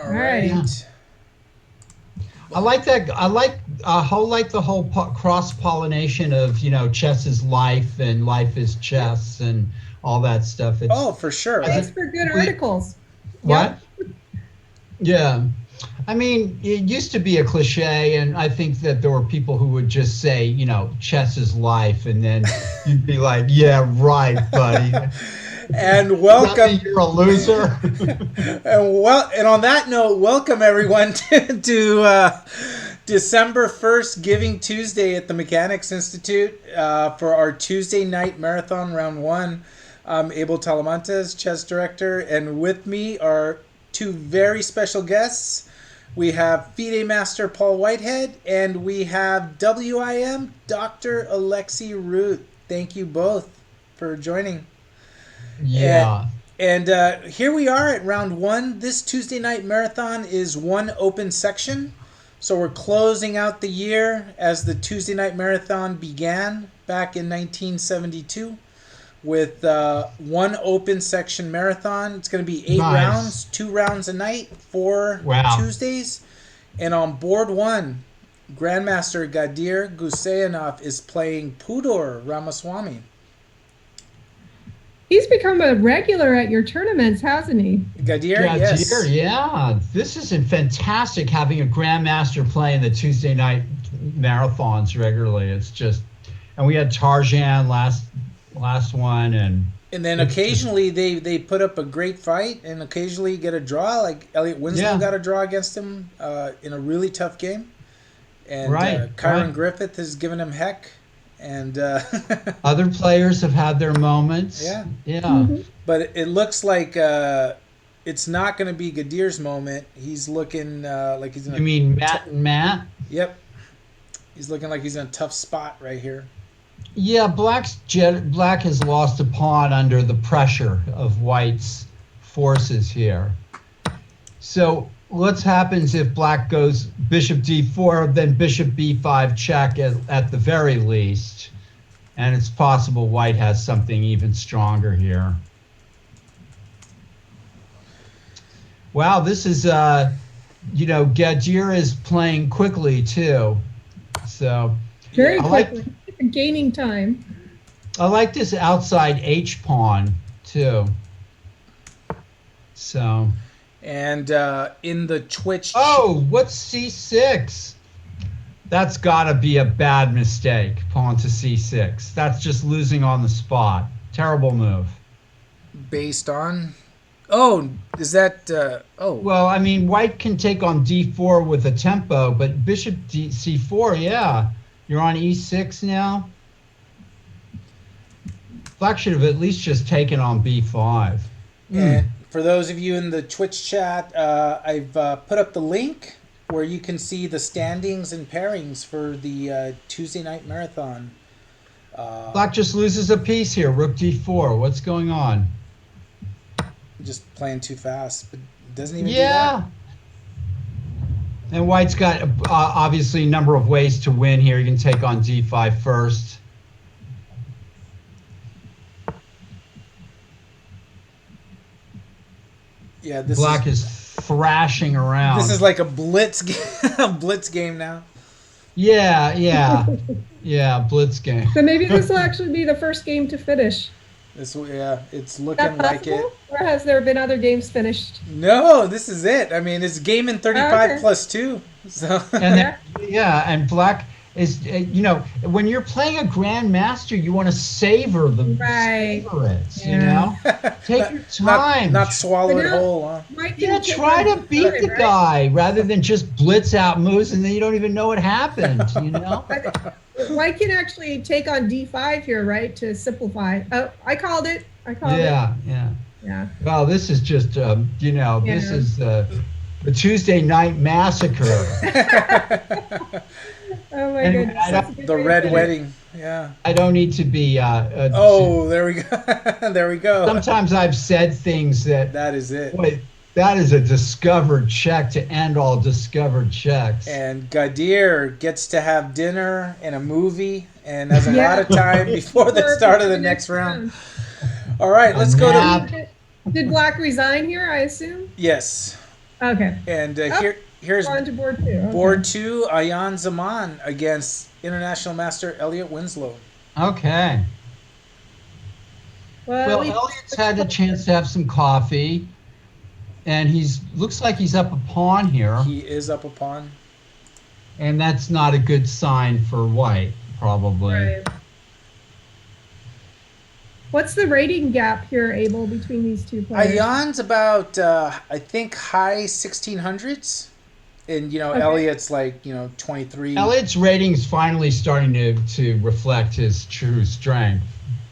All right. Yeah. right. I like that. I like the whole cross pollination of chess's life and life is chess and all that stuff. It's Oh, for sure. as Makes it for good we articles. what? Yep. Yeah. I mean, it used to be a cliche, and I think that there were people who would just say, chess is life, and then you'd be like, yeah, right, buddy. And Does that mean welcome. you're a loser? And on that note, welcome everyone to December 1st, Giving Tuesday at the Mechanics Institute for our Tuesday night marathon round one. I'm Abel Talamantes, chess director, and with me are two very special guests. We have FIDE Master Paul Whitehead, and we have WIM Dr. Alexi Root. Thank you both for joining. And, Yeah. and here we are at round one. This Tuesday night marathon is one open section. So we're closing out the year as the Tuesday night marathon began back in 1972 with one open section marathon. It's going to be 8 rounds, Nice. 2 rounds a night, four Wow. Tuesdays. And on board one, Grandmaster Gadir Guseyanov is playing Pudor Ramaswamy. He's become a regular at your tournaments, hasn't he? Gadir, Yeah, dear. yes. Yeah. This is fantastic having a grandmaster playing the Tuesday night marathons regularly. It's just, and we had Tarjan last one, and And then it's just occasionally they put up a great fight, and occasionally you get a draw. Like Elliot Winslow yeah. got a draw against him in a really tough game, and Right. Kyron Right. Griffith has given him heck. And Other players have had their moments. yeah, Yeah. Hmm. but it looks like it's not going to be Gadir's moment. He's looking like he's in You a mean Matt and Matt? yep. He's looking like he's in a tough spot right here. Yeah, Black has lost a pawn under the pressure of White's forces here. So what happens if Black goes Bishop D4, then Bishop B5 check at the very least, and it's possible White has something even stronger here. Wow, this is Gadir is playing quickly too. So Very I like quickly. Gaining time. I like this outside H pawn too. So, And in the Twitch, what's C6? That's got to be a bad mistake. Pawn to C6. That's just losing on the spot. Terrible move. based on, oh, is that oh Well, I mean, White can take on D4 with a tempo, but Bishop C4, yeah. You're on E6 now. Black should have at least just taken on B5. And for those of you in the Twitch chat, I've put up the link where you can see the standings and pairings for the Tuesday night marathon. Black just loses a piece here. Rook D4. What's going on? Just playing too fast, but it doesn't even Yeah. And White's got obviously a number of ways to win here. You can take on D5 first. do that. Yeah, this Black is is thrashing around. this is like a blitz a blitz game now. Yeah, yeah, yeah. Blitz game. So maybe this will actually be the first game to finish. This yeah, it's Is looking that like it. possible? Or has there been other games finished? No, this is it. I mean, it's game in 35 Okay. plus 2. So And then, yeah, and Black is when you're playing a grandmaster, you want to savor Right. it. Yeah. Take your time. not swallow But it now- whole. Huh? Mike Yeah, didn't take try on to beat D5, the right? guy rather than just blitz out moves and then you don't even know what happened, Mike can actually take on D5 here, right? To simplify. Oh, I called it. Yeah, yeah. Yeah. Well, this is just, this Yeah. is the Tuesday night massacre. Oh my And goodness. I that's a don't- good The way to red put it. wedding. Yeah. I don't need to be. Oh, there we go. There we go. Sometimes I've said things that, That is it. boy, that is a discovered check to end all discovered checks. And Gadir gets to have dinner and a movie and has a Yeah. lot of time before the start of the next round. All right, let's go to. nap. Did Black resign here, I assume? Yes. Okay. And Oh, here's we're on to board two. Okay. board two, Ayan Zaman against international master Elliot Winslow. Okay. Well, Well, Elliot's had a chance to have some coffee, and he's looks like he's up a pawn here, He is up a pawn. and that's not a good sign for white, probably. right. What's the rating gap here, Abel, between these two players? Ayan's about I think high 1600s, and Okay. Elliot's like 23. Elliot's rating's finally starting to reflect his true strength.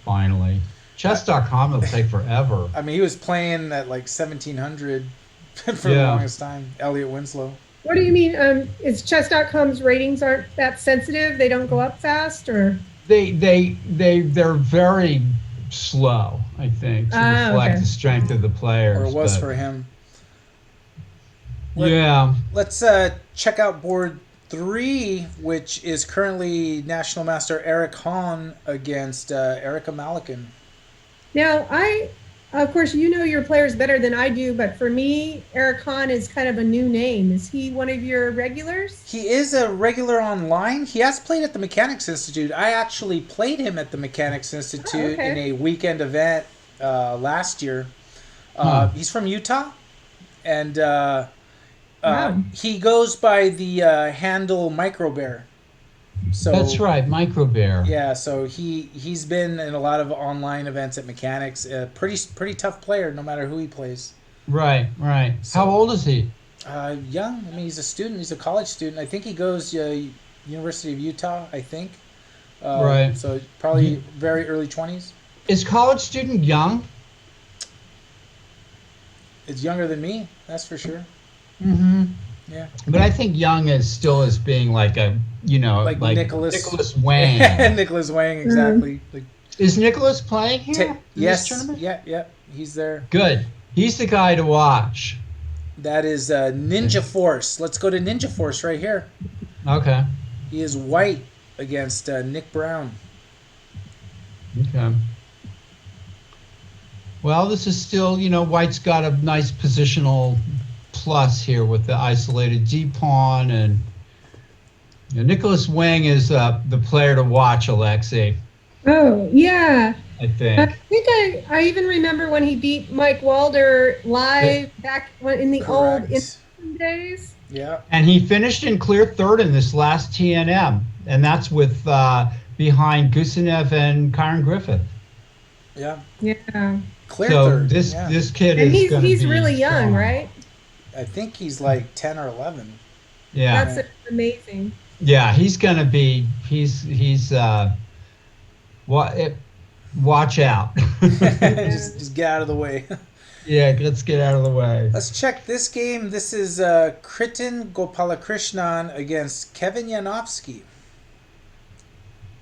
Finally, chess.com will take forever. I mean, he was playing at like 1700 for the Yeah. longest time. Elliot Winslow. What do you mean? Is chess.com's ratings aren't that sensitive? They don't go up fast, or? They're very slow, I think, to reflect okay. the strength of the players. Or it was but- for him. Yeah. Let's check out board three, which is currently National Master Eric Hahn against Erica Malikan. Now, of course, you know your players better than I do, but for me, Eric Hahn is kind of a new name. Is he one of your regulars? He is a regular online. He has played at the Mechanics Institute. I actually played him at the Mechanics Institute okay. in a weekend event last year. He's from Utah, and Wow. he goes by the handle Microbear. So That's right, Micro Bear. yeah, so he's been in a lot of online events at Mechanics. Pretty tough player, no matter who he plays. Right. How old is he? Young. I mean, he's a student. He's a college student. I think he goes University of Utah. I think. Right. So probably very early 20s. Is college student young? It's younger than me. That's for sure. Mm-hmm. Yeah. But I think young is still as being like a, Like Nicholas Wang. Nicholas Wang, exactly. Like Is Nicholas playing here? in yes. this tournament? Yeah. He's there. Good. He's the guy to watch. That is Ninja Force. Let's go to Ninja Force right here. Okay. He is white against Nick Brown. Okay. Well, this is still, White's got a nice positional plus here with the isolated D pawn, and Nicholas Wang is the player to watch, Alexei. Oh, yeah. I I think. think I even remember when he beat Mike Walder live back in the old Correct. Instagram days. Yeah. And he finished in clear third in this last TNM, and that's with behind Gusenev and Kyron Griffith. Yeah. Yeah. Clear So third. this yeah. this kid And is he's be really young, strong. right? I think he's like 10 or 11. Yeah. That's amazing. Yeah, he's gonna be. He's. Watch out. just get out of the way. Yeah, let's get out of the way. Let's check this game. This is Kritin Gopalakrishnan against Kevin Yanofsky.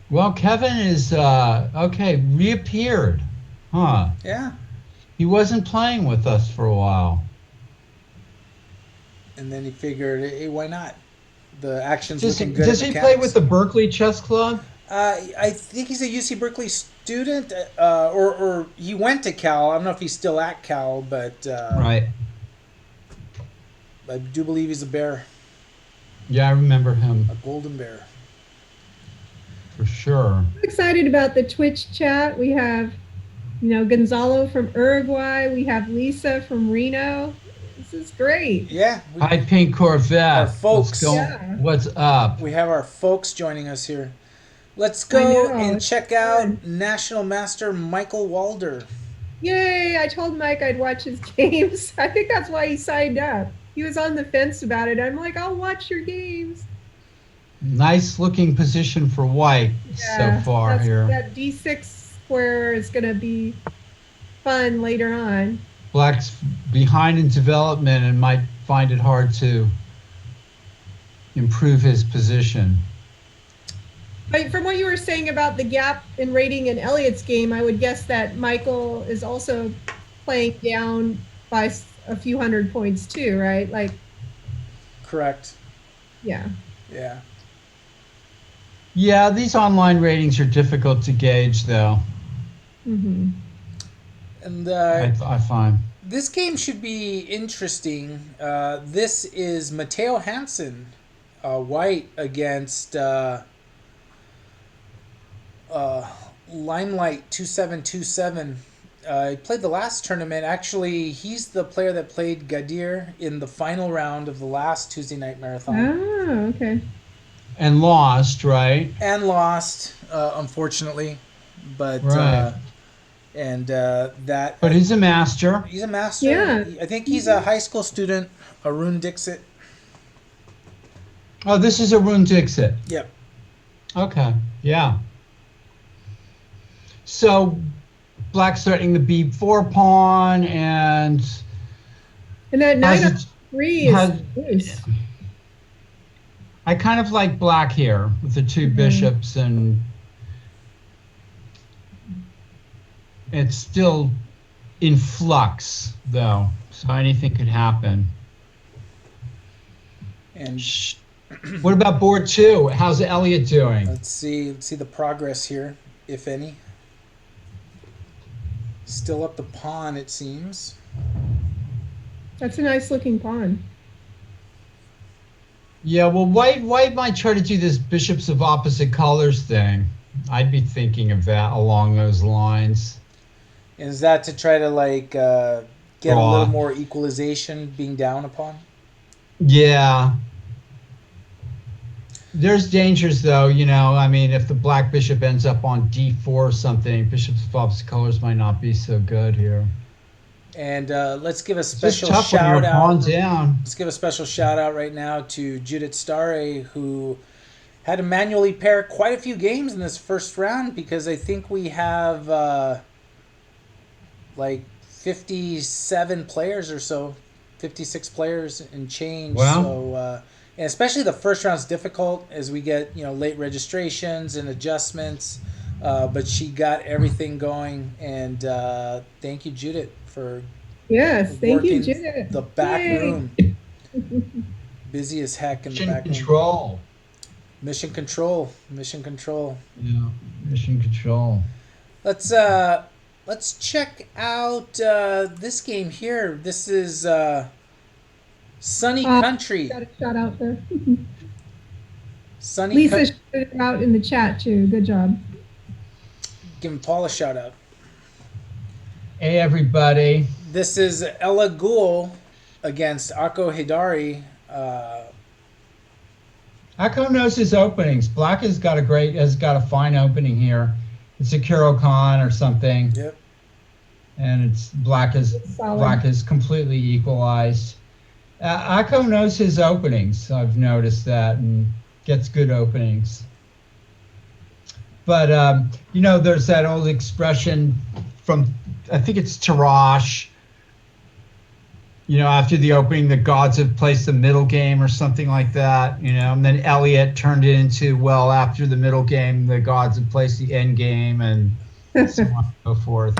Well, Kevin is reappeared, huh? Yeah. He wasn't playing with us for a while. And then he figured, hey, why not? The action's Does looking good. he at play Mechanics. with the Berkeley Chess Club? I think he's a UC Berkeley student, or he went to Cal. I don't know if he's still at Cal, but Right. I do believe he's a bear, Yeah, I remember him a golden bear. for sure. I'm excited about the Twitch chat. We have, Gonzalo from Uruguay. We have Lisa from Reno. This is great. Yeah, Hi, Pink Corvette. Our folks. What's going- Yeah. What's up? we have our folks joining us here. Let's I go know, and it's check out fun. National Master Michael Walder. Yay! I told Mike I'd watch his games. I think that's why he signed up. He was on the fence about it. I'm like, I'll watch your games. Nice looking position for White so far here. That D6 square is going to be fun later on. Black's behind in development and might find it hard to improve his position. But from what you were saying about the gap in rating in Elliot's game, I would guess that Michael is also playing down by a few hundred points too, right? Like, Correct. yeah. Yeah. Yeah, these online ratings are difficult to gauge, though. Hmm. And I find. This game should be interesting. This is Matteo Hansen, white against Limelight 2727. He played the last tournament. Actually, he's the player that played Gadir in the final round of the last Tuesday Night Marathon. Oh, okay. And lost, right? And lost, unfortunately. But Right. that. But he's a master. He's a master. Yeah. I think he's a high school student. Arun Dixit. Oh, this is Arun Dixit. Yep. Okay. Yeah. So Black's threatening the B4 pawn, and that knight has on it- 3 is has- loose. I kind of like Black here with the two bishops, and it's still in flux, though, so anything could happen. And What about board 2? How's Elliot doing? let's see the progress here, if any. Still up the pawn, it seems. That's a nice looking pawn. Yeah, well, White might try to do this bishops of opposite colors thing. I'd be thinking of that along those lines. And is that to try to get a Draw. little more equalization being down upon? Yeah. There's dangers, though, I mean, if the black bishop ends up on d4 or something, bishops of opposite colors might not be so good here. And let's give a It's just special tough when shout you're a pawn out. down. Let's give a special shout out right now to Judith Stare, who had to manually pair quite a few games in this first round, because I think we have 57 players or so, 56 players and change. Wow. So, and especially the first round's difficult as we get late registrations and adjustments. But she got everything going, and thank you, Judith, for Yes, thank you, working Judith. the back Yay. room. Busy as heck in the Mission back room. control. Mission control. Mission control. Yeah, mission control. Let's check out this game here. This is Sunny Country. Got a shout out there. Sunny Lisa Country. shouted it out in the chat too. Good job. Giving Paul a shout out. Hey, everybody. This is Ella Ghoul against Akko Hidari. Akko knows his openings. Black has got a fine opening here. It's a Kuro-kan or something, Yep. and it's black is Solid. completely equalized. Akko knows his openings. I've noticed that, and gets good openings. But there's that old expression from, I think it's Tarash. After the opening, the gods have placed the middle game or something like that. And then Elliot turned it into, well, after the middle game, the gods have placed the end game, and so on and so forth.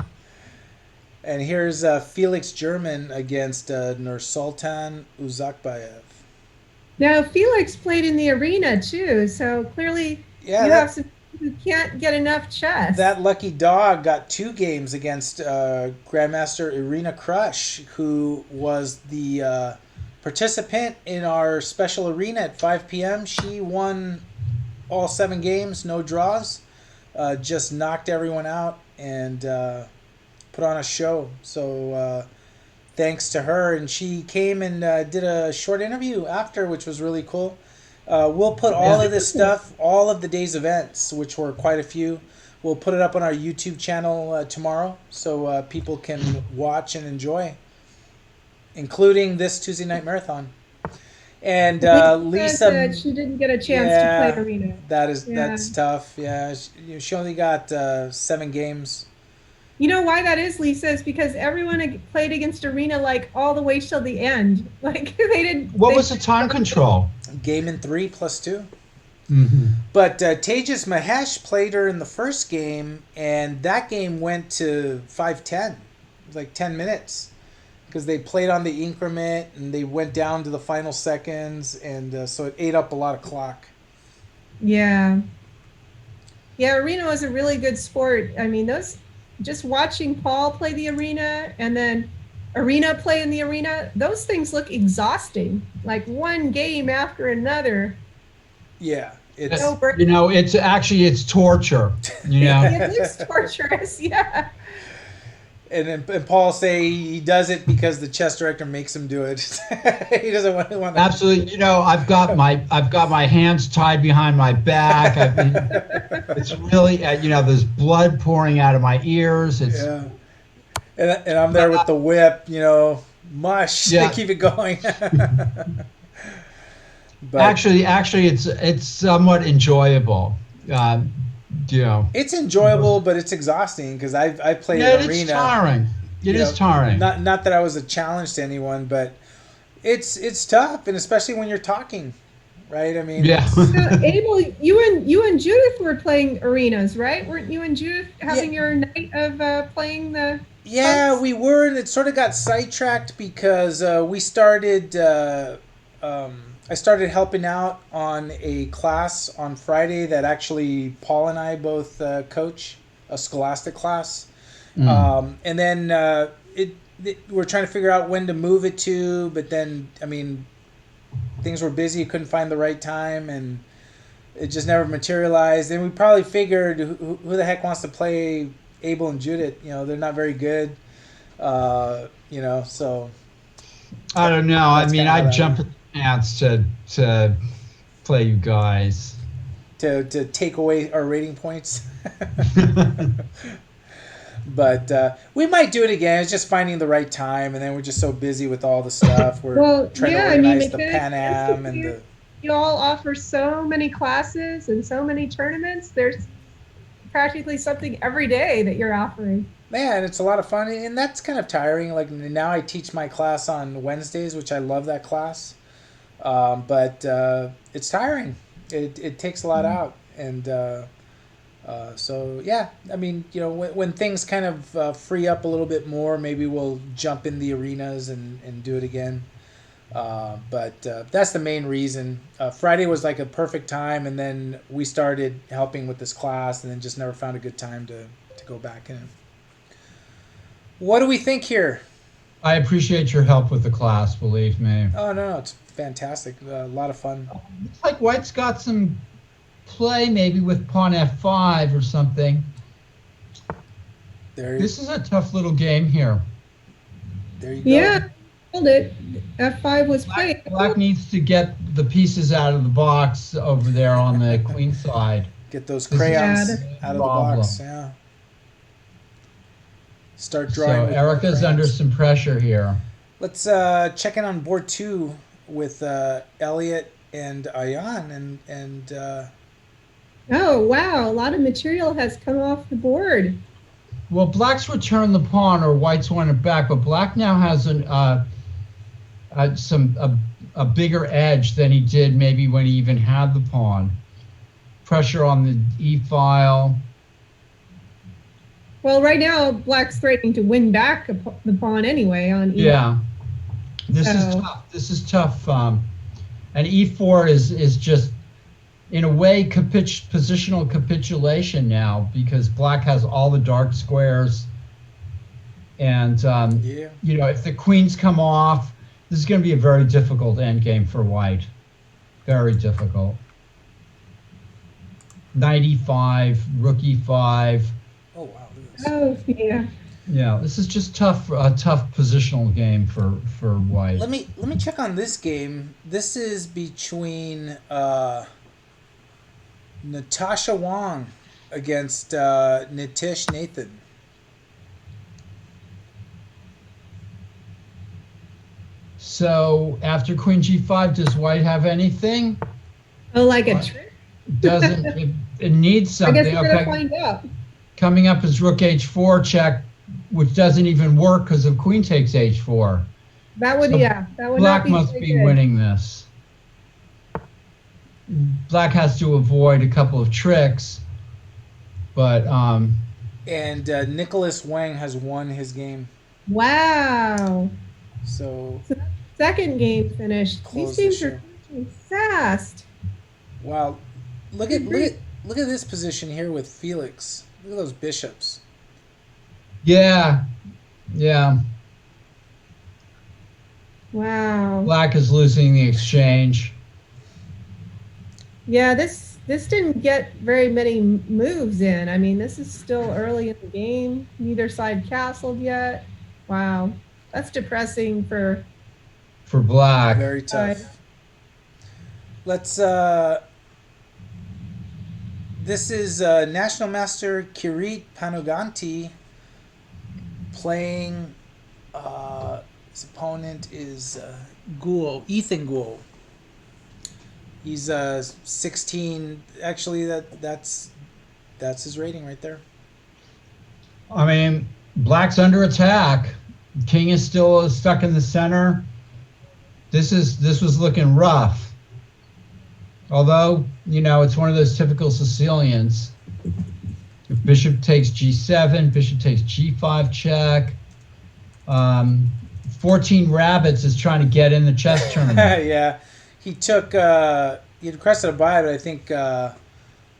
And here's Felix German against Nursultan Uzakbayev. Now Felix played in the arena too, so clearly Yeah, you have some who can't get enough chess. that lucky dog got 2 games against Grandmaster Irina Krush, who was the participant in our special arena at 5 p.m. She won all 7 games, no draws, just knocked everyone out and put on a show. So thanks to her. And she came and did a short interview after, which was really cool. We'll put all of this stuff, all of the day's events, which were quite a few, we'll put it up on our YouTube channel tomorrow, so people can watch and enjoy, including this Tuesday Night Marathon. And Lisa, said she didn't get a chance to play arena. that's tough. Yeah, she only got 7 games. You know why that is, Lisa? Is because everyone played against arena all the way till the end. Like they didn't. What was the time control? Game in 3 plus 2. Mm-hmm. But Tejas Mahesh played her in the first game, and that game went to 5:10. It was like 10 minutes. Because they played on the increment, and they went down to the final seconds, and so it ate up a lot of clock. Yeah. Yeah, arena was a really good sport. I mean, just watching Paul play the arena, and then arena play in the arena, those things look exhausting. Like one game after another. Yeah, it's No break. It's torture. It looks torturous. Yeah. and Paul say he does it because the chess director makes him do it. He doesn't want to. Absolutely. I've got my hands tied behind my back. It's really, there's blood pouring out of my ears. Yeah. And I'm there with the whip, mush. Yeah. Keep it going. But actually, it's somewhat enjoyable. It's enjoyable, but it's exhausting because I played an arena. It's tiring. It is tiring. Not that I was a challenge to anyone, but it's tough, and especially when you're talking, right? I mean, yeah. Abel, you and Judith were playing arenas, right? Weren't you and Judith having your night of playing the? Yeah, Punks? we were, and it sort of got sidetracked because we started. I started helping out on a class on Friday that actually Paul and I both coach, a Scholastic class. And then we're trying to figure out when to move it to, but then, I mean, things were busy, couldn't find the right time, and it just never materialized. And we probably figured, who the heck wants to play Abel and Judith? They're not very good, so. I don't know. I mean, I'd jump at the chance to play you guys. To take away our rating points. But we might do it again. It's just finding the right time, and then we're just so busy with all the stuff. We're trying to organize the Pan Am and the. You all offer so many classes and so many tournaments. There's practically something every day that you're offering. Man, it's a lot of fun, and that's kind of tiring. Like now, I teach my class on Wednesdays, which I love that class, but it's tiring. It takes a lot out, and so yeah. I mean, when things kind of free up a little bit more, maybe we'll jump in the arenas and do it again. But that's the main reason. Friday was like a perfect time, and then we started helping with this class, and then just never found a good time to go back in. What do we think here? I appreciate your help with the class, believe me. Oh, no, it's fantastic. A lot of fun. Looks like White's got some play maybe with pawn f5 or something. This is a tough little game here. There you go. Yeah, hold it. F5 was played. Black needs to get the pieces out of the box over there on the queen side. Get those crayons out of the problem. box. Yeah. Start drawing. So Erica's under some pressure here. Let's check in on board 2 with Elliot and Ayan, and Oh wow, a lot of material has come off the board. Well, Black's returned the pawn, or White's won it back, but Black now has a bigger edge than he did maybe when he even had the pawn. Pressure on the e file. Well, right now, Black's threatening to win back the pawn anyway on e. Yeah, this is tough. This is tough. And e4 is just, in a way, positional capitulation now, because Black has all the dark squares. And, if the queens come off, this is going to be a very difficult endgame for White. Very difficult. Knight e5, rook e5. Oh, wow. Oh, yeah. Yeah, this is just tough. A tough positional game for White. Let me check on this game. This is between Natasha Wong against Nitish Nathan. So after Queen G5, does White have anything? Oh, like a trick? Doesn't it needs something? I guess we're gonna find out. Coming up is Rook H4 check, which doesn't even work because of Queen takes H4. That would, So that would Black not be must very be good. winning this. Black has to avoid a couple of tricks, but And Nicholas Wang has won his game. Wow. So Second game finished. Close These the games are finishing fast. wow, look at this position here with Felix. Look at those bishops. yeah. Wow. Black is losing the exchange. Yeah, this didn't get very many moves in. I mean, this is still early in the game. Neither side castled yet. Wow. That's depressing for Black. Very tough. side. Let's. This is National Master Kirit Panoganti playing. His opponent is Ethan Guo. He's 16. Actually, that's his rating right there. I mean, Black's under attack. King is still stuck in the center. This was looking rough. Although, it's one of those typical Sicilians. If bishop takes g7, bishop takes g5 check. 14 Rabbits is trying to get in the chess tournament. Yeah, he took. He requested a buy, but I think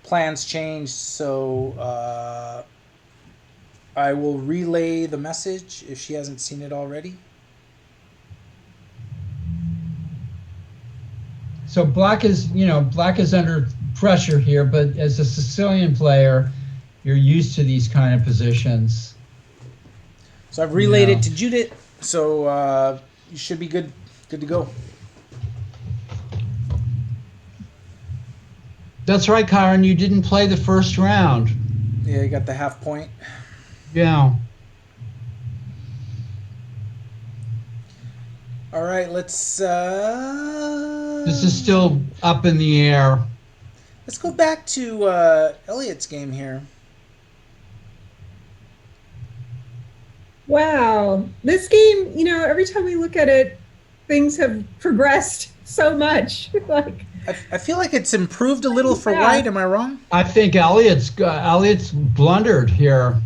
plans changed. So I will relay the message if she hasn't seen it already. So Black is under pressure here, but as a Sicilian player, you're used to these kind of positions. So I've relayed it to Judith. So you should be good to go. That's right, Kyron. You didn't play the first round. Yeah, you got the half point. Yeah. All right, let's. This is still up in the air. Let's go back to Elliot's game here. Wow. This game, every time we look at it, things have progressed so much. Like I feel like it's improved a little for White. Am I wrong? I think Elliot's blundered here.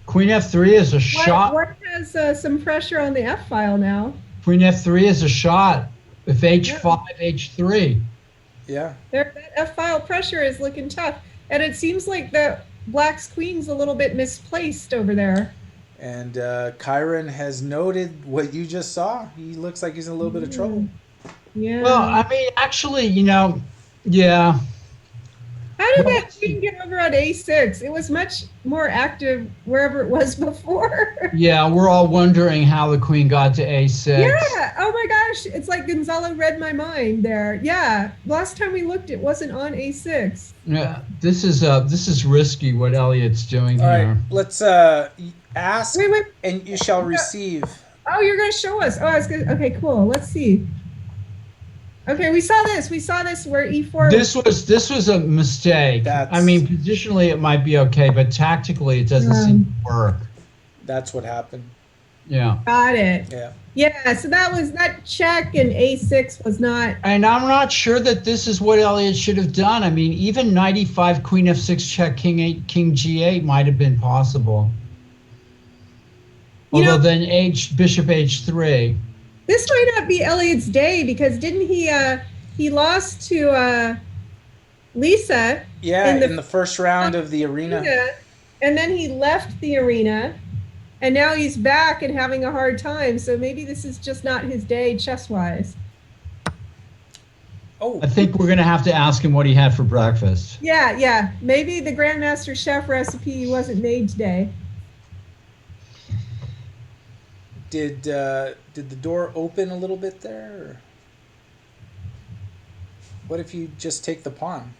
Queen f3 is a shot. White has some pressure on the F file now. Queen f3 is a shot. If h5, h3. Yeah. That F file pressure is looking tough, and it seems like the Black's queen's a little bit misplaced over there. And Kyron has noted what you just saw. He looks like he's in a little bit of trouble. Yeah. Well, I mean, actually, yeah. How did that queen get over on A6? It was much more active wherever it was before. Yeah, we're all wondering how the queen got to a6. Yeah. Oh my gosh. It's like Gonzalo read my mind there. Yeah. Last time we looked, it wasn't on A6. Yeah, this is risky what Elliot's doing All here. right, let's ask, Wait. and you shall receive. Oh, you're going to show us. Oh, I was going to. Okay, cool. Let's see. Okay, we saw this. We saw this where E4. This was a mistake. I mean, positionally it might be okay, but tactically it doesn't seem to work. That's what happened. Yeah. Got it. Yeah. Yeah, so that check and A6 was not. And I'm not sure that this is what Elliot should have done. I mean, even knight e5, queen f6 check, king 8, king g8 might have been possible. Although then bishop h3. This might not be Elliot's day because didn't he lost to Lisa? Yeah, in the first round of the arena. And then he left the arena, and now he's back and having a hard time. So maybe this is just not his day chess-wise. Oh, I think we're gonna have to ask him what he had for breakfast. Yeah. Maybe the Grandmaster Chef recipe wasn't made today. Did the door open a little bit there? Or what if you just take the pawn?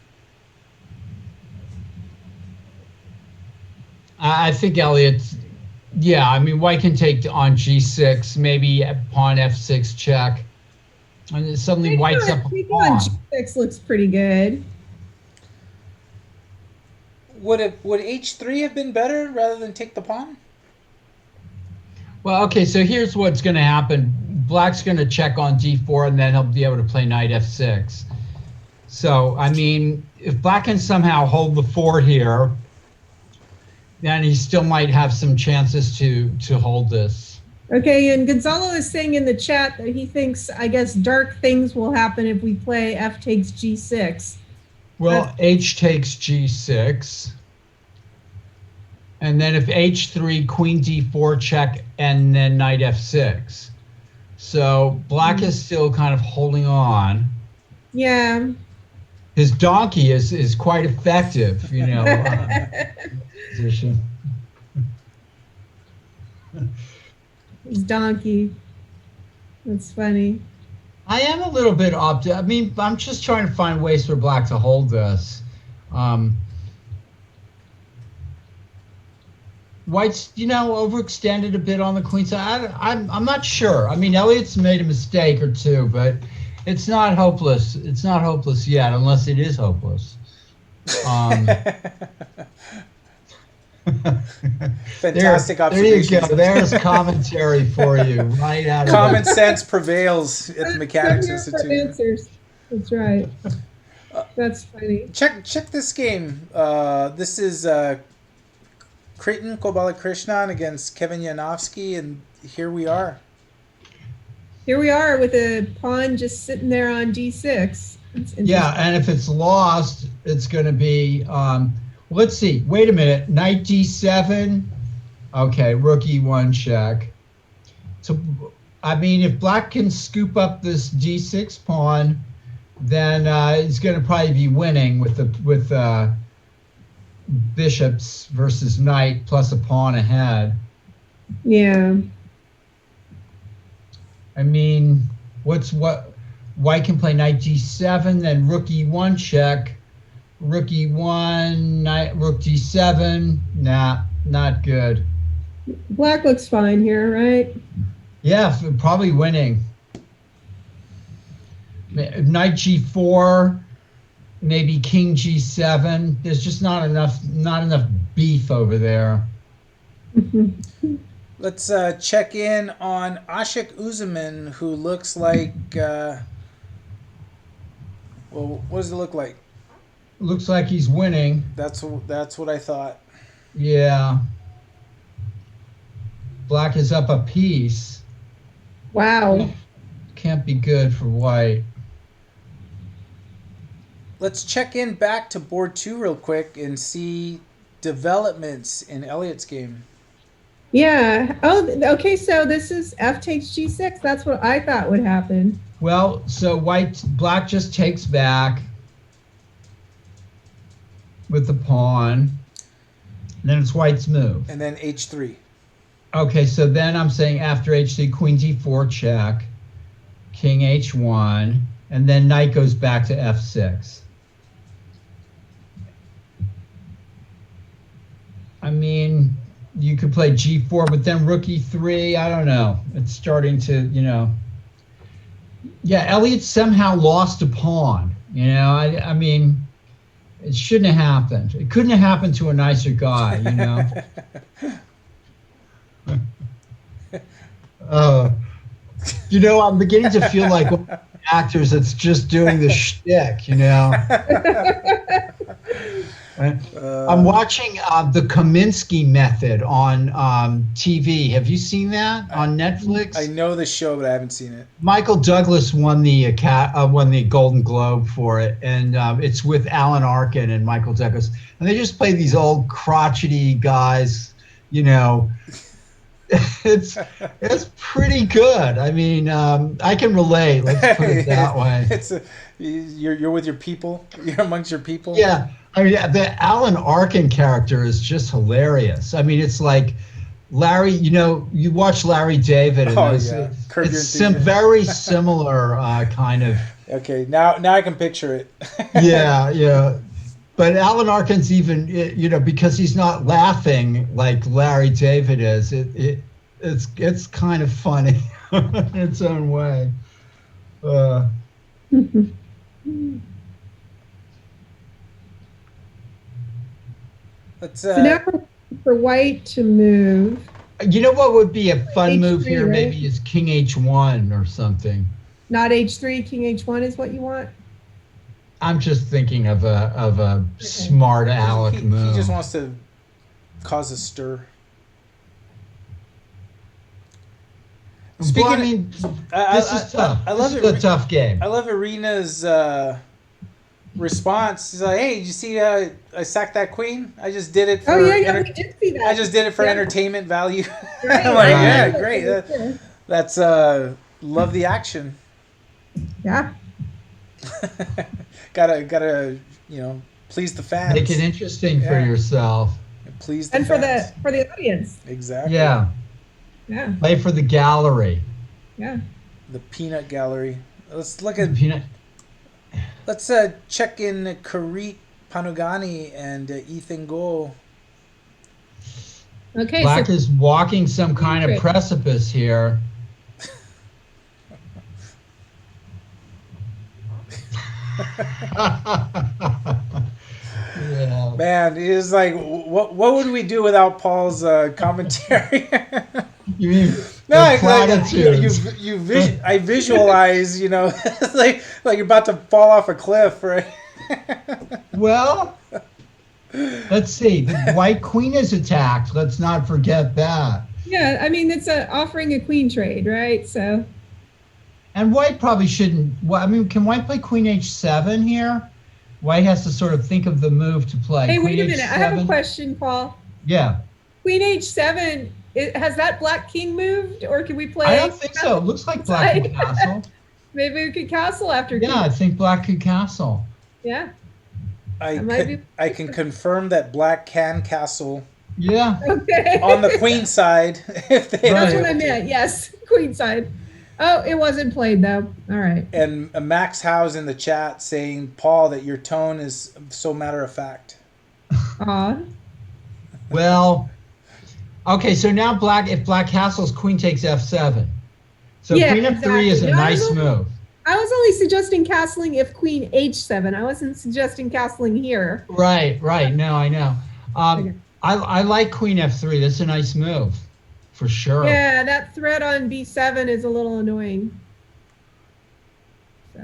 I think Elliot's. Yeah, I mean, White can take on g6, maybe pawn f6 check, and then suddenly White's up a pawn. G6 looks pretty good. Would h3 have been better rather than take the pawn? Well, okay, so here's what's going to happen. Black's going to check on d4, and then he'll be able to play knight f6. So, I mean, if Black can somehow hold the fort here, then he still might have some chances to hold this. Okay, and Gonzalo is saying in the chat that he thinks, I guess, dark things will happen if we play f takes g6. Well, h takes g6. And then if h3, queen d4 check, and then knight f6. So black is still kind of holding on. Yeah. His donkey is quite effective, position. His donkey. That's funny. I am a little bit I mean, I'm just trying to find ways for black to hold this. White's, overextended a bit on the queen side. I'm not sure. I mean, Elliot's made a mistake or two, but it's not hopeless. It's not hopeless yet, unless it is hopeless. Fantastic there observation. There you go. There's commentary for you, right out of Common sense prevails at the Mechanics I'm here for Institute. answers. That's right. That's funny. Check this game. This is Kriton Kobalakrishnan against Kevin Yanovsky, and here we are. Here we are with a pawn just sitting there on d6. Yeah, and if it's lost, it's going to be. Let's see. Wait a minute. Knight d7. Okay, rook e1 check. So, I mean, if black can scoop up this d6 pawn, then it's going to probably be winning with bishops versus knight plus a pawn ahead. Yeah. I mean, White can play knight g7, then rook e1 check, rook e1, knight, rook d7. Nah, not good. Black looks fine here, right? Yeah, probably winning. Knight g4, maybe king g7. There's just not enough beef over there. Let's check in on Ashik Uzman, who looks like. Well, what does it look like? Looks like he's winning. That's what I thought. Yeah. Black is up a piece. Wow. Can't be good for white. Let's check in back to board 2 real quick and see developments in Elliot's game. Yeah. Oh, okay. So this is f takes g6. That's what I thought would happen. Well, so black just takes back with the pawn. Then it's white's move. And then h3. Okay, so then I'm saying after h3, queen d4 check, king h1, and then knight goes back to f6. I mean, you could play g4, but then rook e3, I don't know. It's starting to, Yeah, Elliot somehow lost a pawn. I mean, it shouldn't have happened. It couldn't have happened to a nicer guy, I'm beginning to feel like one of the actors that's just doing the shtick, I'm watching the Kaminsky Method on TV. Have you seen that on Netflix? I know the show, but I haven't seen it. Michael Douglas won the Golden Globe for it, and it's with Alan Arkin and Michael Douglas, and they just play these old crotchety guys. It's pretty good. I mean, I can relate. Let's put it that way. You're with your people. You're amongst your people. Yeah. I mean, the Alan Arkin character is just hilarious. I mean, it's like Larry, you watch Larry David. And it's some very similar kind of. Okay, now I can picture it. Yeah. But Alan Arkin's even, because he's not laughing like Larry David is, it's kind of funny in its own way. So now for white to move. You know what would be a fun H3, move here? right? Maybe is king h1 or something. Not h3, king h1 is what you want? I'm just thinking of a smart aleck move. He just wants to cause a stir. Speaking, this is tough. This is a tough game. I love Irina's response. He's like, "Hey, did you see? I sacked that queen. I just did it for. We did see that. I just did it for entertainment value." Right. I'm like, Right. yeah, great. That's Love the action. Yeah. gotta please the fans. Make it interesting for Yeah. yourself. Please the And for fans. the audience. Exactly. Yeah. Yeah. Play for the gallery. Yeah. The peanut gallery. Let's look at. Peanut. Let's check in Karit Panugani and Ethan Goal. Okay. Black so is walking some kind of Secret. precipice here. Yeah. Man, it is like what would we do without Paul's commentary? You mean No, the platitudes? I visualize, like you're about to fall off a cliff, right? Well, let's see. The white queen is attacked. Let's not forget that. yeah, I mean it's offering a queen trade, right? So And white probably shouldn't. Well, I mean, can white play queen h7 here? White has to sort of think of the move to play. hey, Queen wait a minute. I have a H7. question, Paul. Yeah, Queen h7. Has that black king moved, or can we play? I don't think so. It looks like black could castle. Maybe we could castle after. Yeah, I King. think black could castle. Yeah. I That might be- I can confirm that Black can castle Yeah. Okay. on the queen side if they That's Right. what I meant. Yes, queen side. Oh, it wasn't played though. All right. And Max Howe's in the chat saying, Paul, that your tone is so matter of fact. Aw. Well, okay. So now if black castles, queen takes f7. So Yeah, queen f3 is a exactly. No, nice no. move. I was only suggesting castling if queen h7. I wasn't suggesting castling here. Right. No, I know. Okay. I like queen f3. That's a nice move, for sure. Yeah, that threat on b7 is a little annoying. So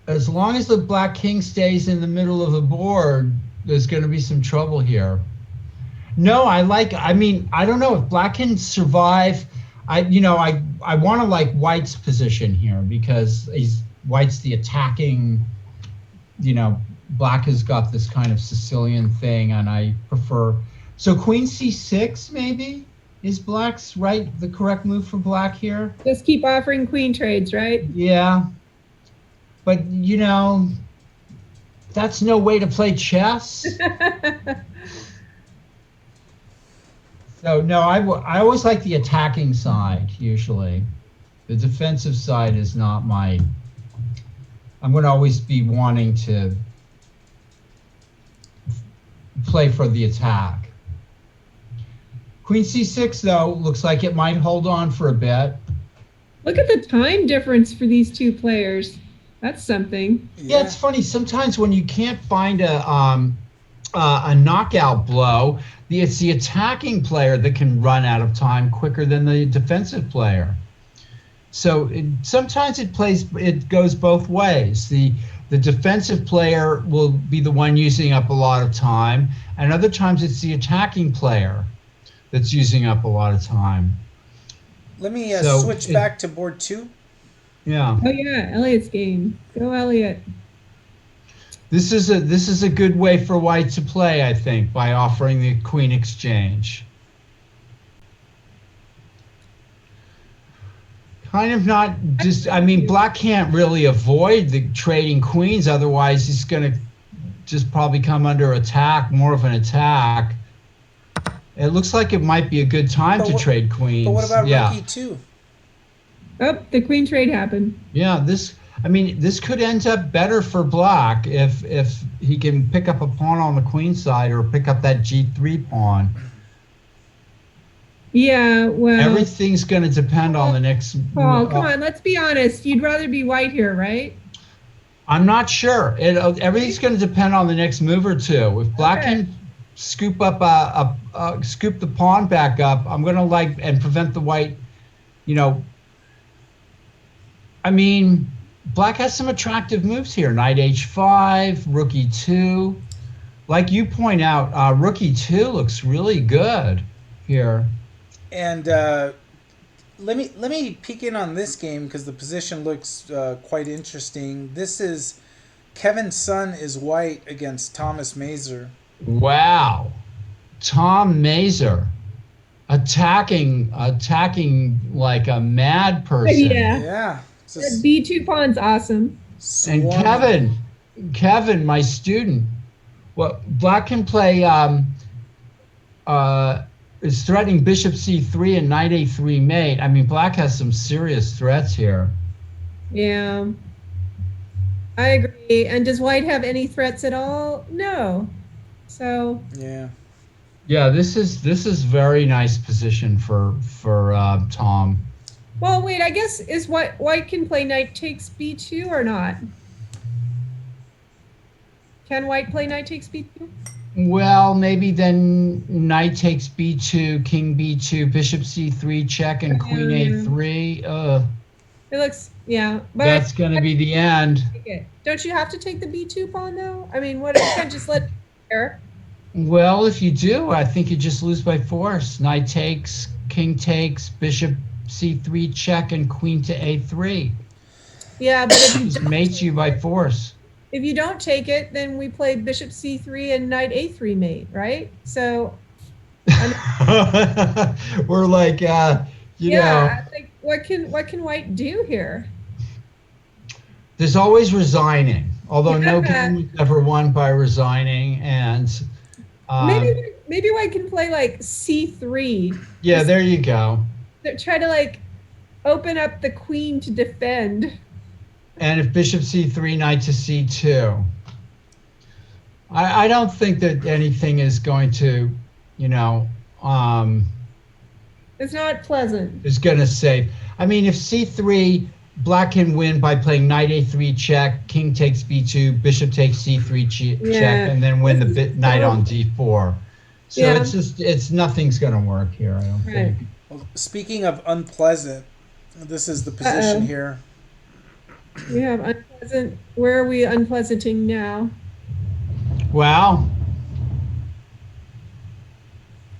As long as the black king stays in the middle of the board, there's going to be some trouble here. No, I mean, I don't know if black can survive. I want to like white's position here because white's the attacking, black has got this kind of Sicilian thing, and I prefer. So queen c6 maybe is black's the correct move for black here. just keep offering queen trades, right? Yeah, but that's no way to play chess. So no, I always like the attacking side usually. The defensive side is not my. I'm going to always be wanting to play for the attack. Queen c6 though looks like it might hold on for a bit. Look at the time difference for these two players. That's something. Yeah, it's funny. Sometimes when you can't find a knockout blow, it's the attacking player that can run out of time quicker than the defensive player. So sometimes it goes both ways. The defensive player will be the one using up a lot of time, and other times it's the attacking player that's using up a lot of time. Let me So switch back to board 2. Yeah. Oh yeah, Elliot's game. Go Elliot. This is a good way for white to play, I think, by offering the queen exchange. Kind of not just, I mean, black can't really avoid the trading queens, otherwise he's going to just probably come under attack, more of an attack. It looks like it might be a good time to trade queens. But what about yeah. Rookie 2? Oh, the queen trade happened. Yeah, this could end up better for black if he can pick up a pawn on the queen side or pick up that g3 pawn. Yeah, well, Everything's going to depend on the next. Paul, come on, let's be honest. You'd rather be white here, right? I'm not sure. Everything's going to depend on the next move or two. If black can scoop up scoop the pawn back up, I'm going to and prevent the white. I mean, black has some attractive moves here. Knight h5, rook e2. Like you point out, rook e2 looks really good here. And let me peek in on this game because the position looks quite interesting. This is Kevin Sun is white against Thomas Mazer. Wow. Tom Mazer. attacking like a mad person. Yeah. Yeah. It's That just B2 pawn's awesome. And swarming. Kevin, my student, well, Black can play. Is threatening bishop c3 and knight a3 mate. I mean, Black has some serious threats here. Yeah. I agree. And does white have any threats at all? No. So Yeah. Yeah, this is very nice position for Tom. well, wait, I guess is white can play knight takes b2 or not? Can white play knight takes b2? Well, maybe then knight takes b2, king b2, bishop c3 check, and queen a3. It looks, yeah. But That's going to be the end. don't you have to take the b2 pawn though? I mean, what, you can't just let it there. Well, if you do, I think you just lose by force. Knight takes, king takes, bishop c3 check, and queen to a3. Yeah, but if you Just mates you by force. if you don't take it, then we play bishop c3 and knight a3 mate, right? So We're like, you know, like what can white do here? there's always resigning. Although no game was ever won by resigning, and Maybe white can play like c3. yeah, there you go. Try to like open up the queen to defend. And if bishop c3, knight to c2. I don't think that anything is going to, you know, It's not pleasant. is going to save. I mean, if c3, Black can win by playing knight a3 check, king takes b2, bishop takes c3 check, and then win the knight on d4. So it's nothing's going to work here, I don't think. Well, speaking of unpleasant, this is the position here. We have unpleasant. Where are we unpleasanting now? Wow.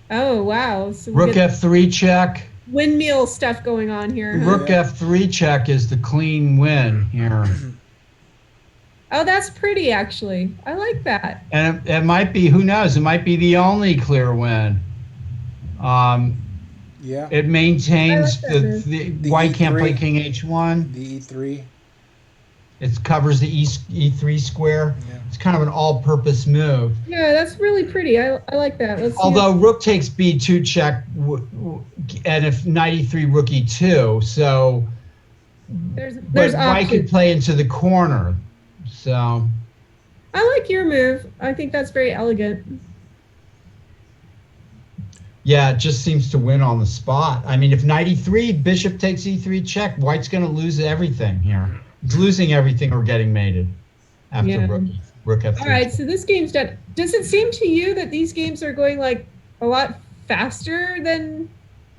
Oh, wow. So Rook f3 check. windmill stuff going on here. Huh? Rook f3 check is the clean win here. Oh, that's pretty, actually. I like that. And it might be, who knows, it might be the only clear win. Yeah. It maintains I like that the white can't E3. play king h1. The E3. It covers the e3 square. Yeah. It's kind of an all-purpose move. Yeah, that's really pretty. I like that. Let's see. Although rook takes b2 check, and if knight e3, rook e2, so there's but white could options. play into the corner. So I like your move. I think that's very elegant. yeah, it just seems to win on the spot. I mean, if knight e3, bishop takes e3 check, white's going to lose everything here. It's losing everything or getting mated after rook f3. All right, so this game's done. Does it seem to you that these games are going like a lot faster than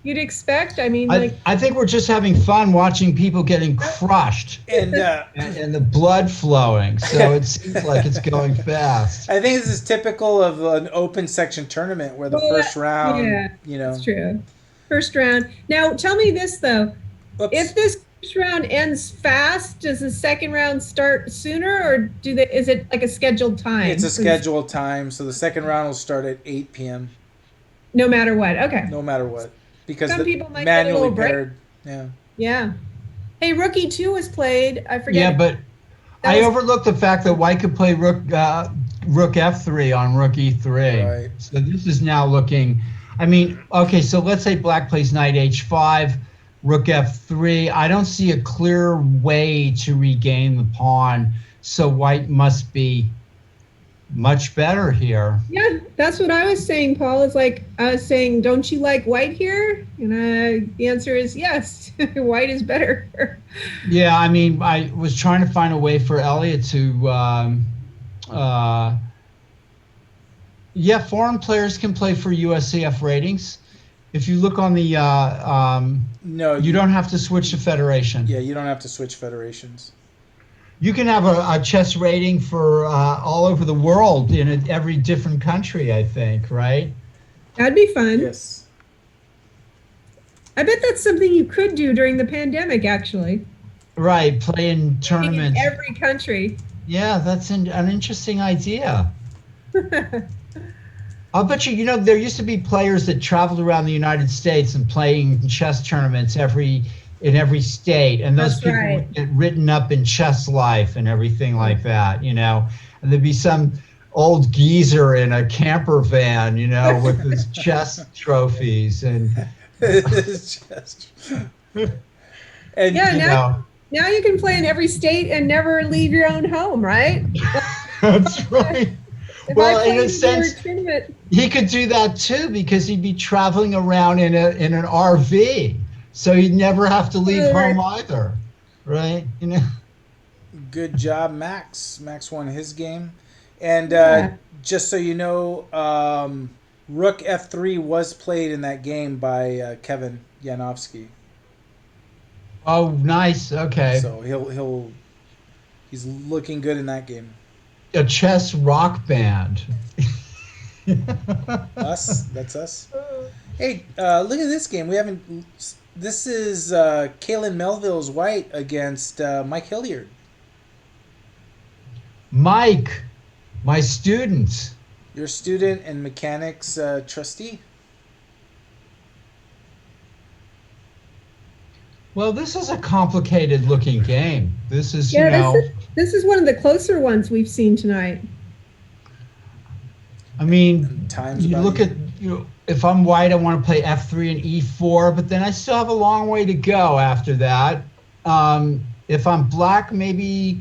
you'd expect? I mean, I think we're just having fun watching people getting crushed And and the blood flowing. So it seems like it's going fast. I think this is typical of an open section tournament where the first round, you know. that's true. First round. Now, tell me this though: Oops. if this first round ends fast, does the second round start sooner, or is it like a scheduled time? It's a scheduled time, so the second round will start at 8 p.m. No matter what. Okay. no matter what, because Some the people might get a manually little break. paired. Yeah. Yeah. Hey, Rookie 2 was played. I forget. Yeah, but That I was- overlooked the fact that white could play rook f3 on rook e3. Right. So this is now looking. I mean, okay, so let's say black plays knight h5, rook f3. I don't see a clear way to regain the pawn, so white must be much better here. Yeah, that's what I was saying, Paul. Is like, I was saying, don't you like white here? And the answer is yes. White is better. Yeah, I mean, I was trying to find a way for Elliot to. Yeah, foreign players can play for USCF ratings. If you look on the, No, you don't have to switch to federation. Yeah, you don't have to switch federations. You can have a chess rating for all over the world in every different country, I think, right? That'd be fun. Yes. I bet that's something you could do during the pandemic, actually. Right, play in In tournaments. every country. Yeah, that's an interesting idea. I'll bet you, there used to be players that traveled around the United States and playing chess tournaments in every state, and those That's people right. would get written up in Chess Life and everything like that, and there'd be some old geezer in a camper van, with his chess trophies, and It's just. And Yeah, you know, now you can play in every state and never leave your own home, right? that's right. If Well, I in a played sense, your tournament, he could do that too because he'd be traveling around in an RV, so he'd never have to leave Right. home either, right? good job, Max. Max won his game. And Yeah. just so you know, Rook F3 was played in that game by Kevin Yanovsky. Oh, nice. Okay, So he's looking good in that game. a chess rock band. Us, that's us. Hey, look at this game. We haven't. This is Kalen Melville's white against Mike Hilliard. Mike, my student. Your student and mechanics trustee. Well, this is a complicated looking game. This is, yeah, this is one of the closer ones we've seen tonight. I mean, And times you about look you. at, if I'm white, I want to play F3 and E4, but then I still have a long way to go after that. If I'm black, maybe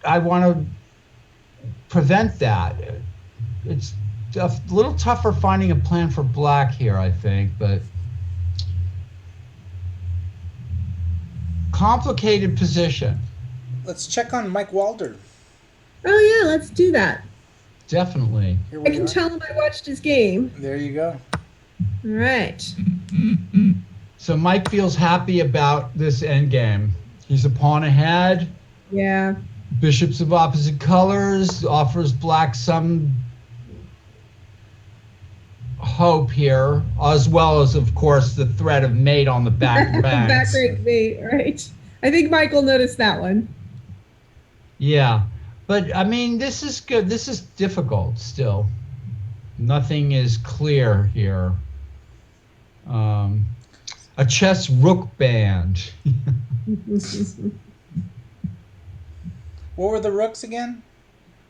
I want to prevent that. It's a little tougher finding a plan for black here, I think, but complicated position. Let's check on Mike Walder. Oh yeah, let's do that. Definitely. Here I we can are. tell him I watched his game. There you go. All right. So Mike feels happy about this end game. He's a pawn ahead. Yeah. Bishops of opposite colors offers black some hope here, as well as, of course, the threat of mate on the back ranks. Back rank mate, right. I think Michael noticed that one. Yeah, but I mean, this is good. This is difficult still. Nothing is clear here. A chess rook band. What were the rooks again?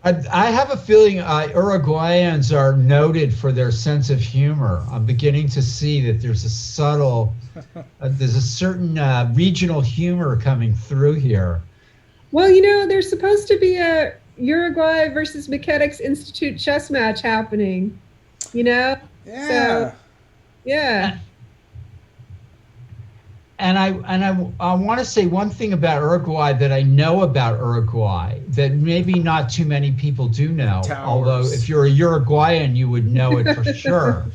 I have a feeling Uruguayans are noted for their sense of humor. I'm beginning to see that there's a subtle, there's a certain regional humor coming through here. Well, there's supposed to be a Uruguay versus Mechanics Institute chess match happening. Yeah. So, yeah. And I want to say one thing about Uruguay that I know about Uruguay that maybe not too many people do know. Towers. Although if you're a Uruguayan, you would know it for sure.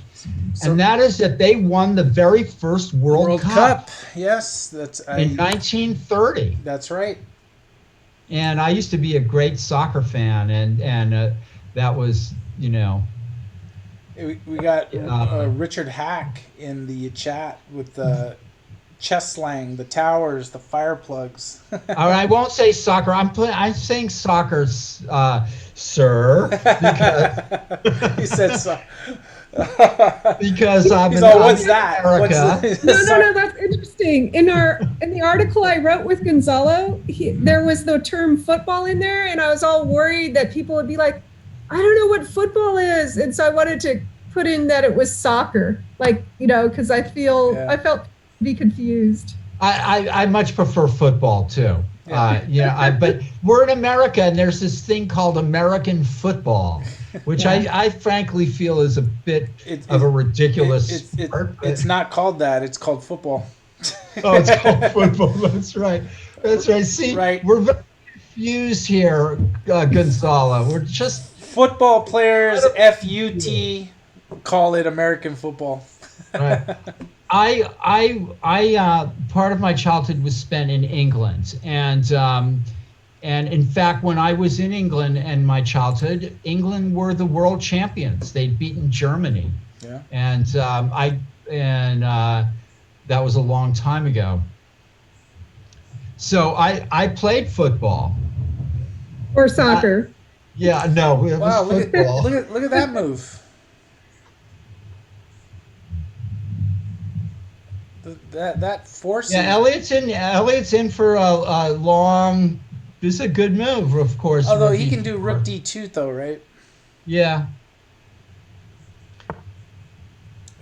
So- And that is that they won the very first World Cup Yes, in 1930. that's right. And I used to be a great soccer fan, and that was, We got Richard Hack in the chat with the chess slang, the towers, the fire plugs. I won't say soccer. I'm saying soccer, sir, because He said so. because I'm He's in, all, I'm what's in that? America. What's No, that's interesting. In the article I wrote with Gonzalo, there was the term football in there, and I was all worried that people would be like, I don't know what football is, and so I wanted to put in that it was soccer, because I felt to be confused. I much prefer football too. But we're in America, and there's this thing called American football, which I frankly feel is a bit of a ridiculous sport. It's not called that. It's called football. Oh, it's called football. That's right. That's right. See, Right. We're very confused here, Gonzalo. We're just Football players, FUT, call it American football. right. I part of my childhood was spent in England, and in fact, when I was in England and my childhood, England were the world champions. They'd beaten Germany, Yeah. and that was a long time ago. So I played football. Or soccer. Yeah, no, it Wow, was football. look at that move. That forcing. Yeah, Elliot's in for a long. This is a good move, of course. Although rook he can do rook e4. d2 though, right? Yeah,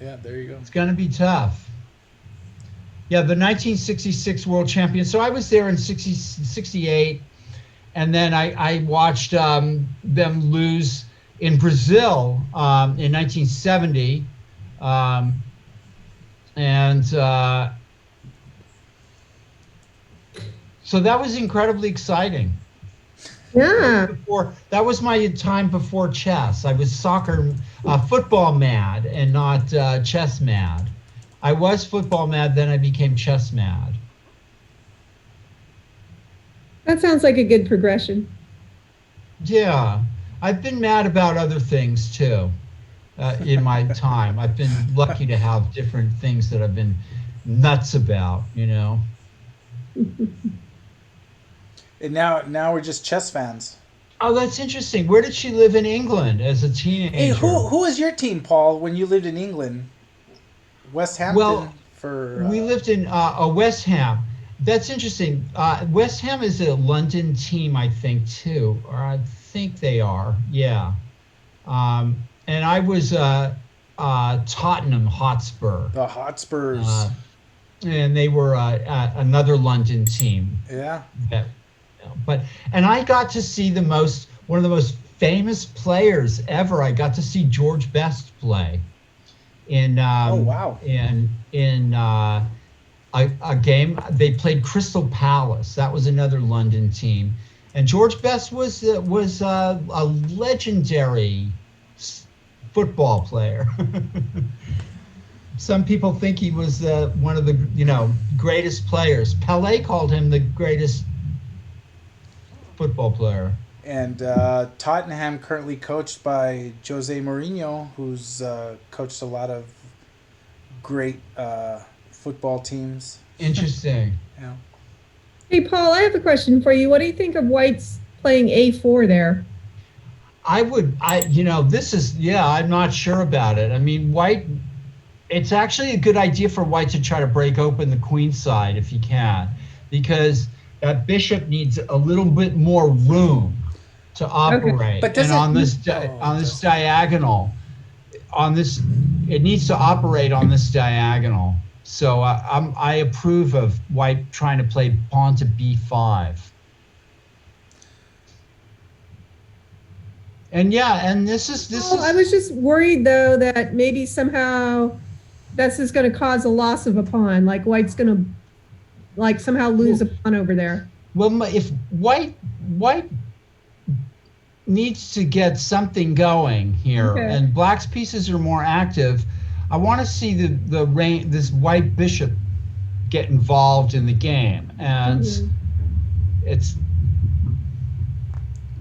Yeah, there you go. it's going to be tough. Yeah, the 1966 world champion. So I was there in 68, and then I watched them lose in Brazil in 1970. And so that was incredibly exciting. Yeah. That was my time before chess. I was football mad, and not chess mad. I was football mad, then I became chess mad. That sounds like a good progression. Yeah, I've been mad about other things too in my time. I've been lucky to have different things that I've been nuts about, you know. And now we're just chess fans. Oh, that's interesting. Where did she live in England as a teenager? Hey, who was your team, Paul, when you lived in England? West Hampton Well, for. We lived in West Ham. That's interesting. West Ham is a London team, I think, too, or I think they are. Yeah. And I was Tottenham Hotspur, The Hotspurs. and they were another London team. Yeah. And I got to see one of the most famous players ever. I got to see George Best play in Oh, wow. in a game. They played Crystal Palace. That was another London team, and George Best was a legendary football player. Some people think he was one of the greatest players. Pelé called him the greatest football player. And Tottenham currently coached by Jose Mourinho, who's coached a lot of great football teams. Interesting. Yeah. Hey, Paul, I have a question for you. What do you think of White's playing A4 there? I'm not sure about it. I mean, White, it's actually a good idea for White to try to break open the queen side if he can, because that bishop needs a little bit more room to operate. Okay. But and on this diagonal, it needs to operate on this diagonal. So I approve of White trying to play pawn to b5. And this is. I was just worried though that maybe somehow this is going to cause a loss of a pawn. Like White's going to somehow lose a pawn over there. Well, if White needs to get something going here, Okay. and Black's pieces are more active, I want to see this White bishop get involved in the game, and it's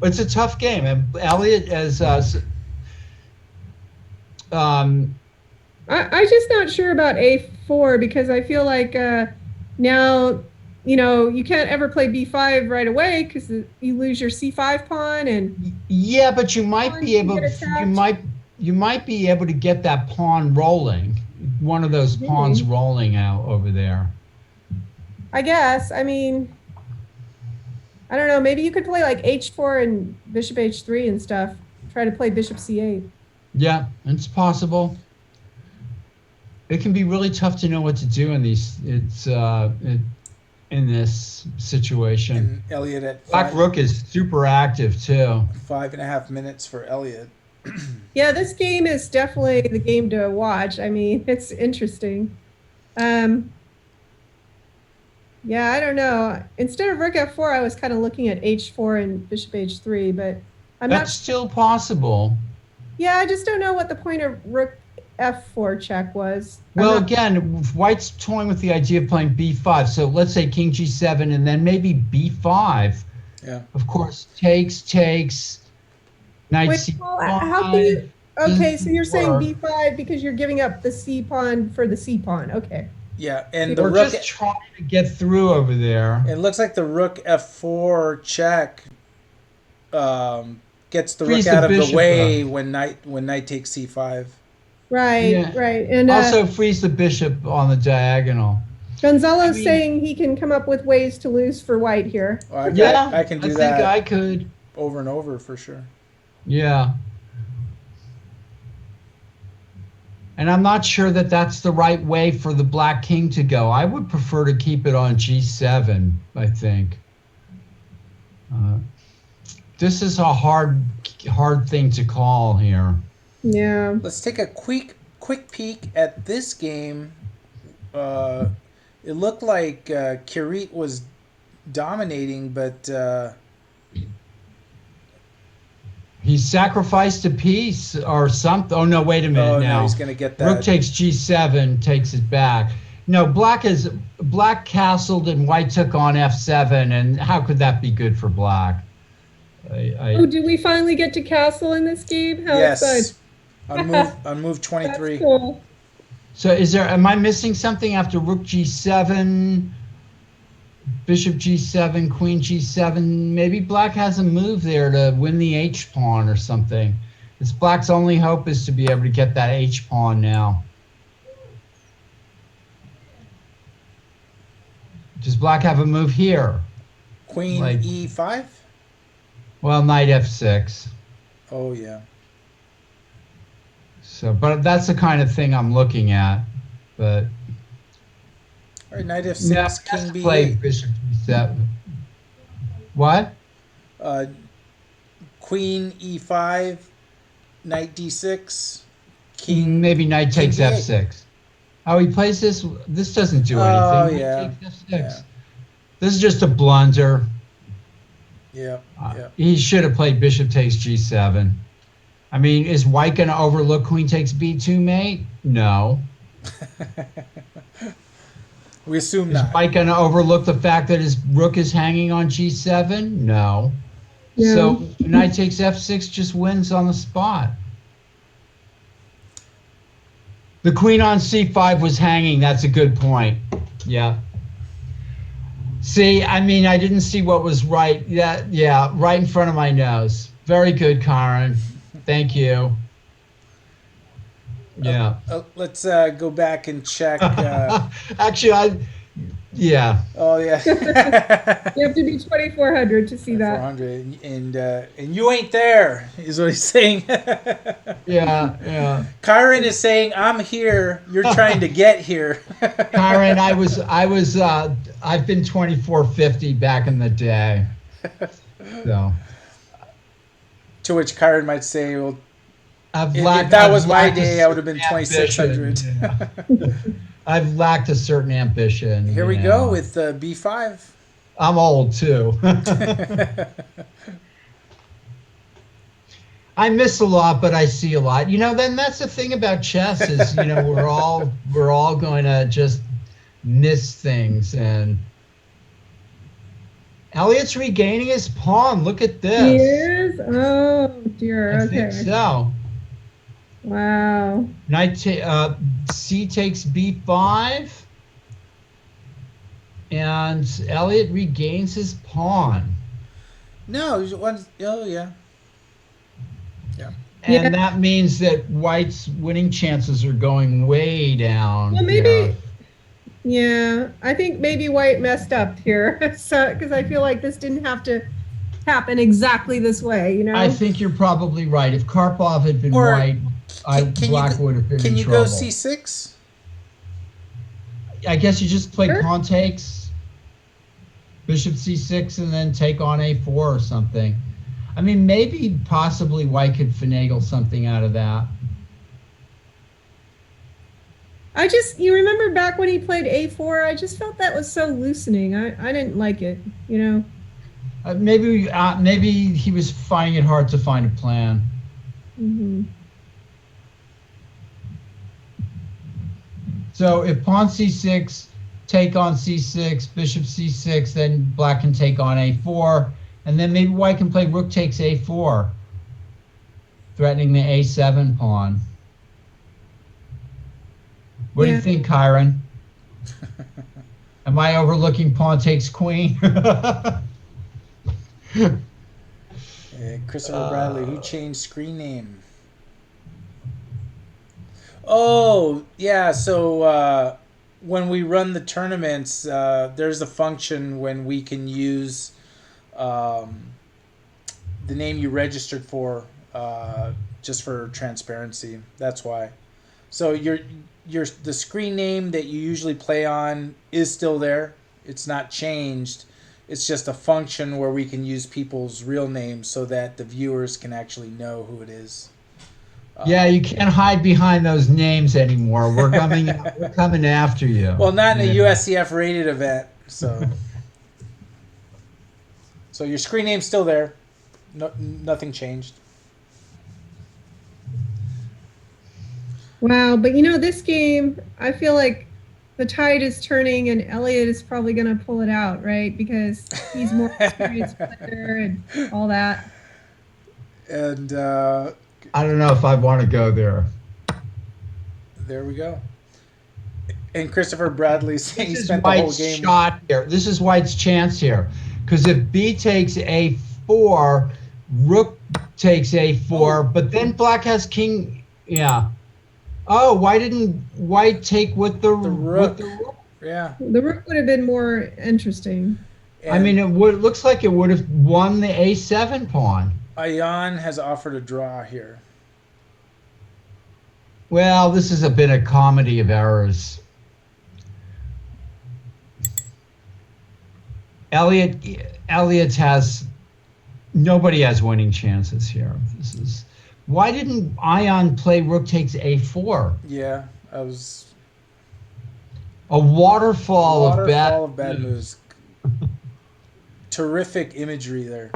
a tough game. And Elliot I'm just not sure about A4 because I feel like now, you can't ever play B5 right away because you lose your C5 pawn and. Yeah, but you might be able. Get attacked. You might be able to get that pawn rolling. One of those pawns rolling out over there. I guess. I mean, I don't know. Maybe you could play like H4 and Bishop H3 and stuff. Try to play Bishop C8. Yeah, it's possible. It can be really tough to know what to do in this situation. And Elliot at Black Rook is super active too. 5.5 minutes for Elliot. Yeah, this game is definitely the game to watch. I mean, it's interesting. Yeah, I don't know. Instead of Rook F4, I was kind of looking at H4 and Bishop H3, but I'm That's still possible. Yeah, I just don't know what the point of Rook F4 check was. Well, again, White's toying with the idea of playing B5. So let's say King G7 and then maybe B5. Yeah. Of course, takes, knight Wait, C5. Paul, how can you? Okay, so you're saying Or- B5 because you're giving up the C pawn for the C pawn. Okay. Yeah, and the We're rook. just trying to get through over there. It looks like the Rook F4 check gets the Frees rook the out of the bishop way up. when knight takes C5. Right, Yeah. right. And Also frees the bishop on the diagonal. Gonzalo's saying he can come up with ways to lose for white here. Well, Yeah, I can do think that I could. over and over for sure. Yeah. And I'm not sure that that's the right way for the black king to go. I would prefer to keep it on G7, I think. This is a hard thing to call here. Yeah. Let's take a quick peek at this game. It looked like Kirit was dominating, but He sacrificed a piece or something. Oh no! Wait a minute now. No, he's gonna get that. Rook takes G7, takes it back. No, black castled and white took on F7, and how could that be good for black? Oh, did we finally get to castle in this game? How Yes. exciting. On move 23. That's cool. So am I missing something after Rook G7, Bishop G7, Queen G7? Maybe black has a move there to win the H pawn or something. It's black's only hope is to be able to get that H pawn now. Does black have a move here? Queen E5? Well, knight F6. Oh, yeah. So, but that's the kind of thing I'm looking at. But All right, knight F6, king play B8. Bishop G7. What? Queen E5, knight D6, king. Maybe knight takes B8. F6. Oh, he plays this. This doesn't do anything. Oh, Knight yeah. takes F6. Yeah. This is just a blunder. Yeah, yeah. He should have played Bishop takes G7. I mean, is white going to overlook Queen takes B2, mate? No. We assume Is not. white going to overlook the fact that his rook is hanging on G7? No. Yeah. So knight takes F6 just wins on the spot. The queen on C5 was hanging. That's a good point. Yeah. See, I mean, I didn't see what was right. Yeah, right in front of my nose. Very good, Karen. Thank you. Yeah. Let's go back and check. Actually, yeah. Oh, yeah. You have to be 2,400 to see that. 400, and you ain't there, is what he's saying. Yeah. Kyron is saying, I'm here, you're trying to get here. Karen, I've been 2450 back in the day. So. To which Kyron might say, well, If that was my day, I would have been 2,600. Yeah. I've lacked a certain ambition. Here we go with B5. I'm old too. I miss a lot, but I see a lot. Then that's the thing about chess is, we're all going to just miss things. And Elliot's regaining his pawn. Look at this. He is? Oh, dear. I Okay. think so. Wow. C takes B5, and Elliot regains his pawn. No, oh, yeah. And that means that white's winning chances are going way down. Well, maybe, yeah, I think maybe white messed up here. So, because I feel like this didn't have to happen exactly this way, I think you're probably right. If Karpov had been white, black would have been in trouble. Can you go C6? I guess you just play Sure. pawn takes, bishop C6, and then take on A4 or something. I mean, maybe possibly white could finagle something out of that. You remember back when he played A4, I just felt that was so loosening. I didn't like it, Maybe he was finding it hard to find a plan. Mm-hmm. So if pawn C6, take on C6, bishop C6, then black can take on A4, and then maybe white can play rook takes A4, threatening the A7 pawn. What do you think, Kyron? Am I overlooking pawn takes queen? Christopher Bradley, who changed screen name? Oh, yeah. So when we run the tournaments, there's a function when we can use um, the name you registered for, just for transparency. That's why. So your the screen name that you usually play on is still there. It's not changed. It's just a function where we can use people's real names so that the viewers can actually know who it is. Yeah, you can't hide behind those names anymore. We're coming after you. Well, not in a Yeah. USCF rated event. So your screen name's still there. No, nothing changed. Wow, but you know, this game, I feel like the tide is turning and Elliot is probably going to pull it out, right? Because he's more experienced player and all that. And I don't know if I want to go there. there we go. And Christopher Bradley saying he This is spent the whole White's game. shot here. This is White's chance here. Because if B takes A4, Rook takes A4, but then Black has King. Yeah. Oh, why didn't White take with the rook. With the rook? Yeah. The rook would have been more interesting. I mean, it looks like it would have won the A7 pawn. Ayan has offered a draw here. Well, this has been a comedy of errors. Elliot has nobody has winning chances here. This is why didn't Ion play Rook takes A4? Yeah, I was A waterfall of bad moves. Terrific imagery there.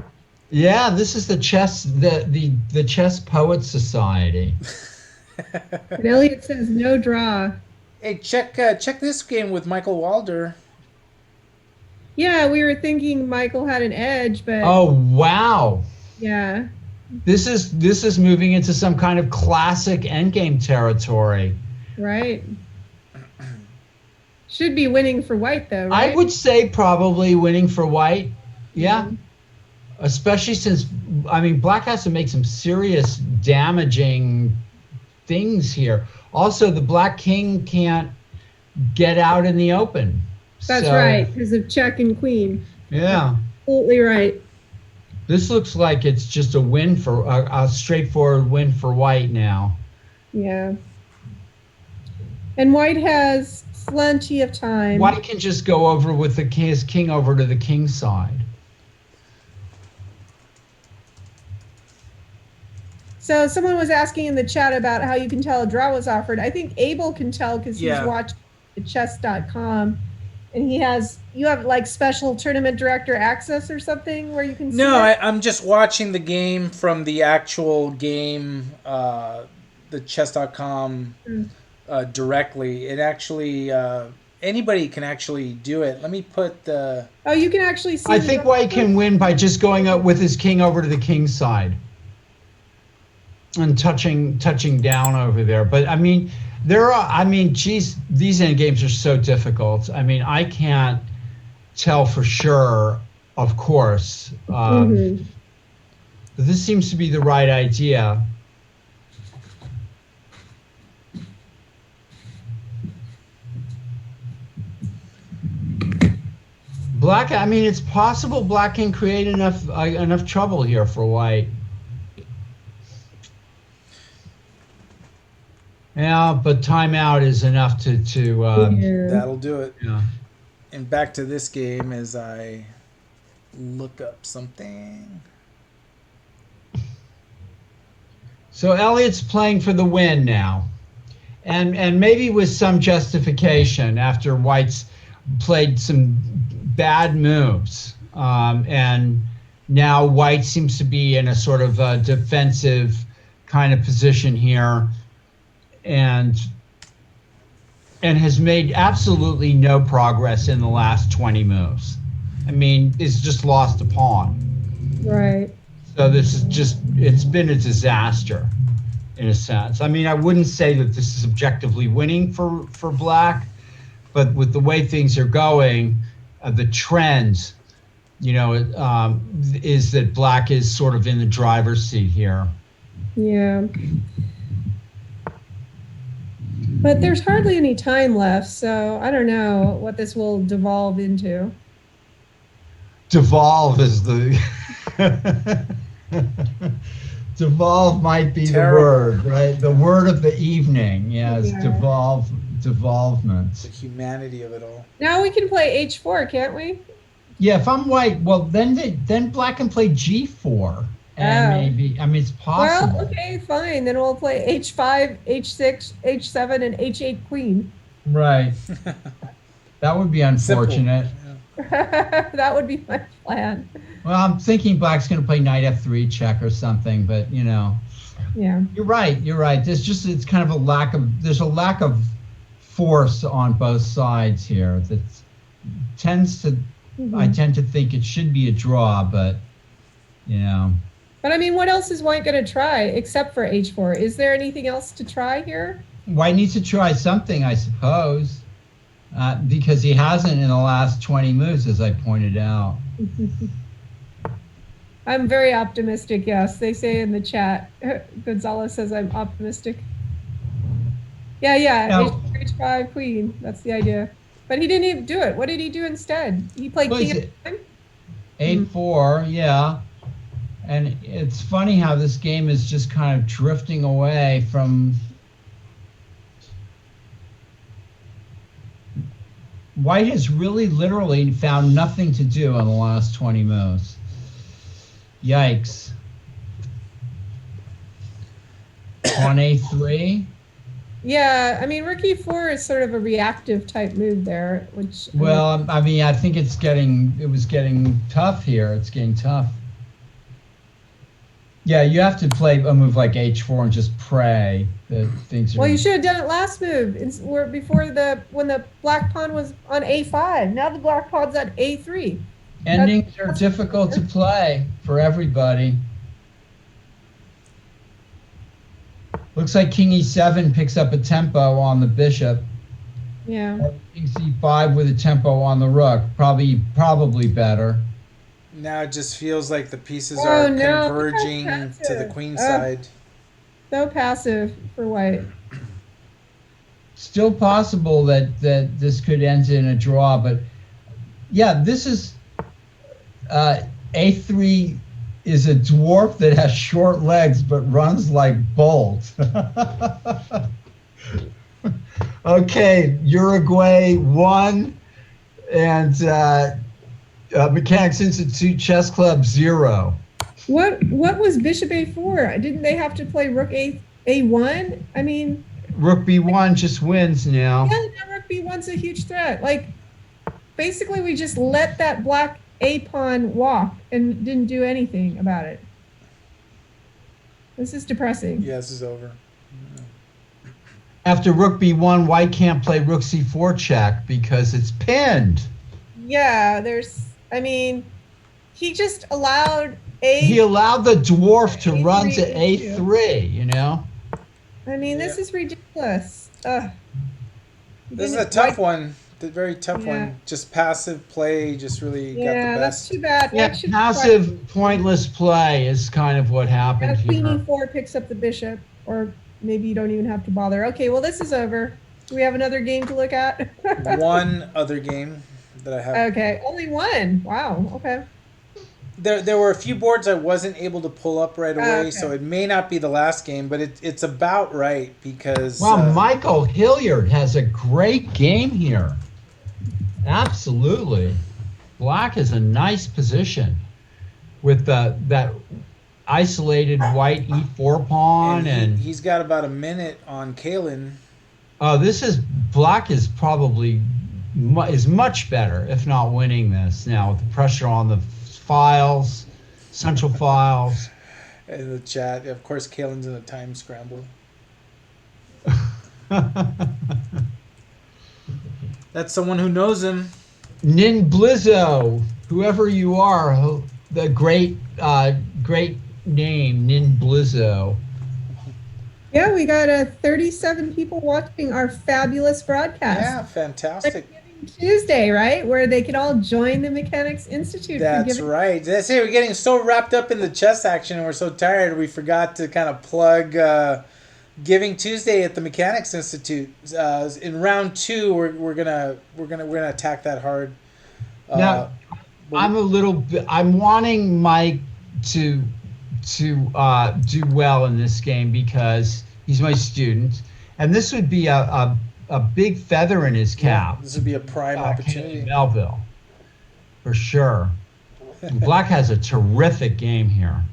Yeah, this is the Chess Poets Society. And Elliot says no draw. Hey, check this game with Michael Walder. Yeah, we were thinking Michael had an edge, but Oh wow. yeah. This is moving into some kind of classic endgame territory. Right. Should be winning for White though, right? I would say probably winning for White. Yeah. Mhm. Especially since Black has to make some serious damaging things here. Also, the Black King can't get out in the open. That's So, right, because of check and queen. Yeah. Absolutely right. This looks like it's just a win for a straightforward win for White now. Yeah. And White has plenty of time. White can just go over with his king over to the king side. So someone was asking in the chat about how you can tell a draw was offered. I think Abel can tell because Yeah. he's watched at chess.com. And you have like special tournament director access or something where you can see No, it? I'm just watching the game from the actual game, the chess.com directly. It actually, anybody can actually do it. Let me put the... Oh, you can actually see I the think draw. White can win by just going up with his king over to the king side and touching down over there. But geez, these end games are so difficult. I can't tell for sure, of course. But this seems to be the right idea. Black, it's possible Black can create enough trouble here for White. Yeah, but timeout is enough to Yeah. That'll do it. yeah. And back to this game as I look up something. So Elliot's playing for the win now, and maybe with some justification after White's played some bad moves, and now White seems to be in a sort of defensive kind of position here, and has made absolutely no progress in the last 20 moves. It's just lost a pawn. Right. So this is it's been a disaster in a sense. I wouldn't say that this is objectively winning for Black, but with the way things are going, the trend, is that Black is sort of in the driver's seat here. Yeah. But there's hardly any time left, so I don't know what this will devolve into. Devolve is the devolve might be Terrible. the word, right? The word of the evening. Yes, Yeah. devolvement. The humanity of it all. Now we can play H4, can't we? Yeah, if I'm white, well then black can play G4, and Oh. maybe I mean it's possible. Well, okay, fine. Then we'll play H5, H6, H7, and H8 queen. Right. That would be unfortunate. That would be my plan. Well, I'm thinking black's going to play knight f3 check or something, but you know, Yeah. you're right. It's kind of there's a lack of force on both sides here that tends to, I tend to think it should be a draw, but you know. But I mean, what else is white going to try except for H4? Is there anything else to try here? White needs to try something, I suppose, because he hasn't in the last 20 moves, as I pointed out. I'm very optimistic, yes. They say in the chat, Gonzalez says I'm optimistic. Yeah, No. H5 queen. That's the idea. But he didn't even do it. What did he do instead? He played What is king it? f5? A4, yeah. And it's funny how this game is just kind of drifting away from. White has really literally found nothing to do in the last 20 moves. Yikes. On A3? Yeah, I mean, rook e4 is sort of a reactive type move there, which. Well, I mean, I think it was getting tough here. It's getting tough. Yeah, you have to play a move like H4 and just pray that things are. Well, you should have done it last move, when the black pawn was on A5. Now the black pawn's on A3. Endings are difficult to play for everybody. Looks like King E7 picks up a tempo on the bishop. Yeah. Or King C5 with a tempo on the rook. Probably better. Now it just feels like the pieces Oh, are no, converging that's to the passive. queen side. So passive for white. Still possible that this could end in a draw, but yeah, this is A3 is a dwarf that has short legs but runs like Bolt. Okay, Uruguay 1 and Mechanics Institute Chess Club 0. What was bishop a4? Didn't they have to play rook a1? I mean, Rook B1 just wins now. yeah, now rook b1's a huge threat. Like, basically, we just let that black a pawn walk and didn't do anything about it. This is depressing. Yeah, this is over. After Rook B1, white can't play Rook C4 check because it's pinned. Yeah, I mean, he just allowed He allowed the dwarf to A3 run to issue. A3, you know? I mean, this Yeah. is ridiculous. Ugh. This is a tough one. The very tough one. Just passive play, just really got Yeah, the that's best. too bad. Yeah, White should passive, pointless play is kind of what try- happened Queen here. e4 picks up the bishop, or maybe you don't even have to bother. Okay, well, this is over. Do we have another game to look at? One other game that I have. Okay, only one. Wow. Okay. There were a few boards I wasn't able to pull up right away, Okay. so it may not be the last game, but it's about right because. Wow, Michael Hilliard has a great game here. Absolutely. Black is a nice position with that isolated white E4 pawn and he's got about a minute on Kalen. Black is probably is much better, if not winning this now with the pressure on the files, central files. In the chat, of course, Kalen's in a time scramble. That's someone who knows him. Nin Blizzo, whoever you are, the great name, Nin Blizzo. Yeah, we got 37 people watching our fabulous broadcast. Yeah, fantastic. Tuesday, right? Where they can all join the Mechanics Institute. That's right. That's it. We're getting so wrapped up in the chess action and we're so tired we forgot to kind of plug Giving Tuesday at the Mechanics Institute. In round 2, we're gonna attack that hard. Now, I'm wanting Mike to do well in this game because he's my student, and this would be a big feather in his cap. This would be a prime opportunity. Melville, for sure. And Black has a terrific game here.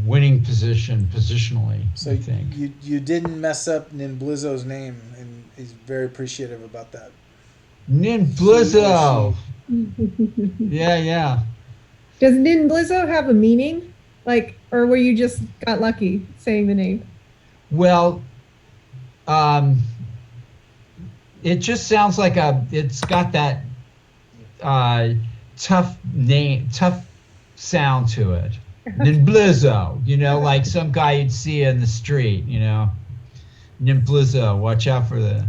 Winning positionally, So I think. you didn't mess up Ninblizzo's name, and he's very appreciative about that. Ninblizzo. Yeah. Does Ninblizzo have a meaning? Like, or were you just got lucky saying the name? Well, it just sounds like it's got that tough sound to it. Ninblizzo, like some guy you'd see in the street, Ninblizzo, watch out for the.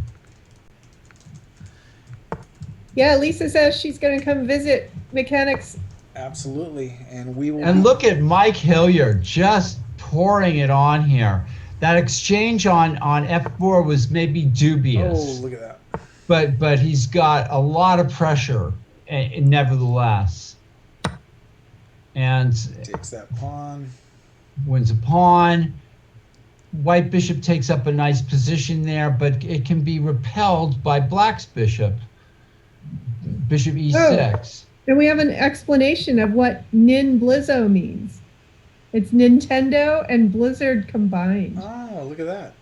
Yeah, Lisa says she's going to come visit Mechanics. Absolutely, and we will. And look at Mike Hilliard just pouring it on here. That exchange on F4 was maybe dubious. Oh, look at that! But he's got a lot of pressure, nevertheless. And Takes that pawn. Wins a pawn. White bishop takes up a nice position there, but it can be repelled by Black's bishop. Bishop E6. And we have an explanation of what Ninblizzo means. It's Nintendo and Blizzard combined. Oh, look at that!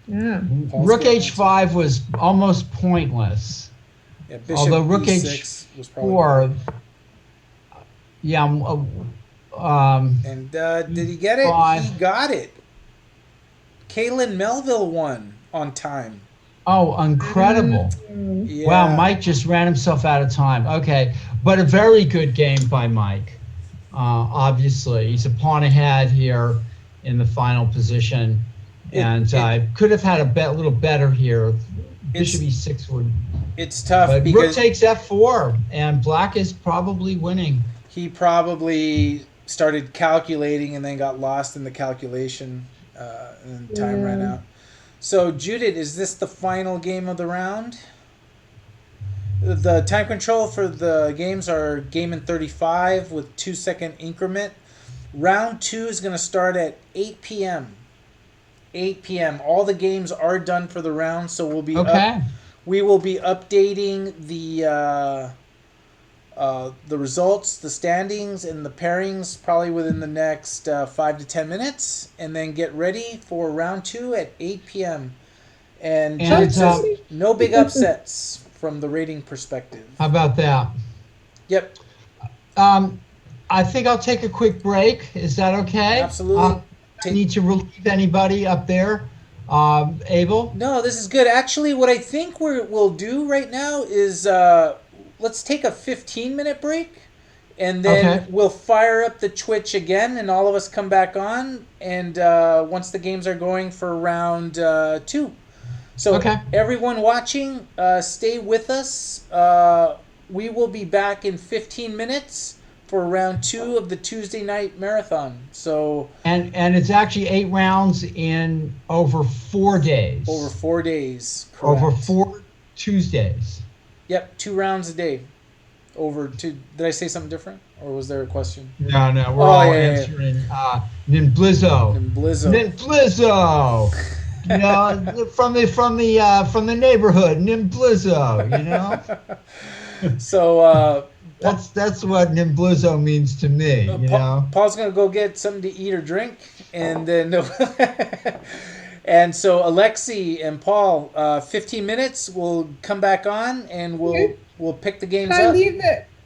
Yeah. Rook H5 was almost pointless. Yeah, Bishop Although Rook E6 was probably. H4, yeah. And did he get it? five. He got it. Kalen Melville won on time. Oh, incredible. Yeah. Wow, Mike just ran himself out of time. Okay, but a very good game by Mike. Obviously, he's a pawn ahead here in the final position, and could have had a little better here. Bishop E6 would. It's tough But because Rook takes F4, and Black is probably winning. he probably started calculating and then got lost in the calculation, and time ran out. So, Judith, is this the final game of the round? The time control for the games are game in 35 with 2-second increment. Round 2 is going to start at 8 p.m. 8 p.m. All the games are done for the round, so we'll be we will be updating the results, the standings, and the pairings probably within the next 5 to 10 minutes, and then get ready for round 2 at 8 p.m. And no big upsets from the rating perspective. How about that? Yep. I think I'll take a quick break. Is that okay? Absolutely. I need to relieve anybody up there. Abel? No, this is good. Actually, what I think we'll do right now is let's take a 15-minute break, and then we'll fire up the Twitch again, and all of us come back on, and once the games are going for round 2. So everyone watching, stay with us. We will be back in 15 minutes for round 2 of the Tuesday night marathon. So and it's actually 8 rounds in over 4 days. Over 4 days. Correct. Over 4 Tuesdays. Yep, 2 rounds a day. Over 2. Did I say something different, or was there a question? No, we're all answering. Ninblizzo. Ninblizzo. From the neighborhood, Ninblizzo. So. That's what Ninblizzo means to me, Paul's gonna go get something to eat or drink, and then and so Alexi and Paul, 15 minutes. We'll come back on and we'll pick the games up.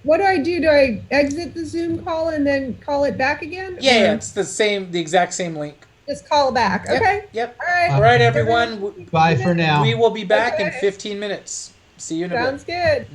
What do I do? Do I exit the Zoom call and then call it back again? Yeah, it's the exact same link. Just call back. Okay. Yep. All right, everyone. Bye for now. We will be back in 15 minutes. See you in a bit. Sounds good.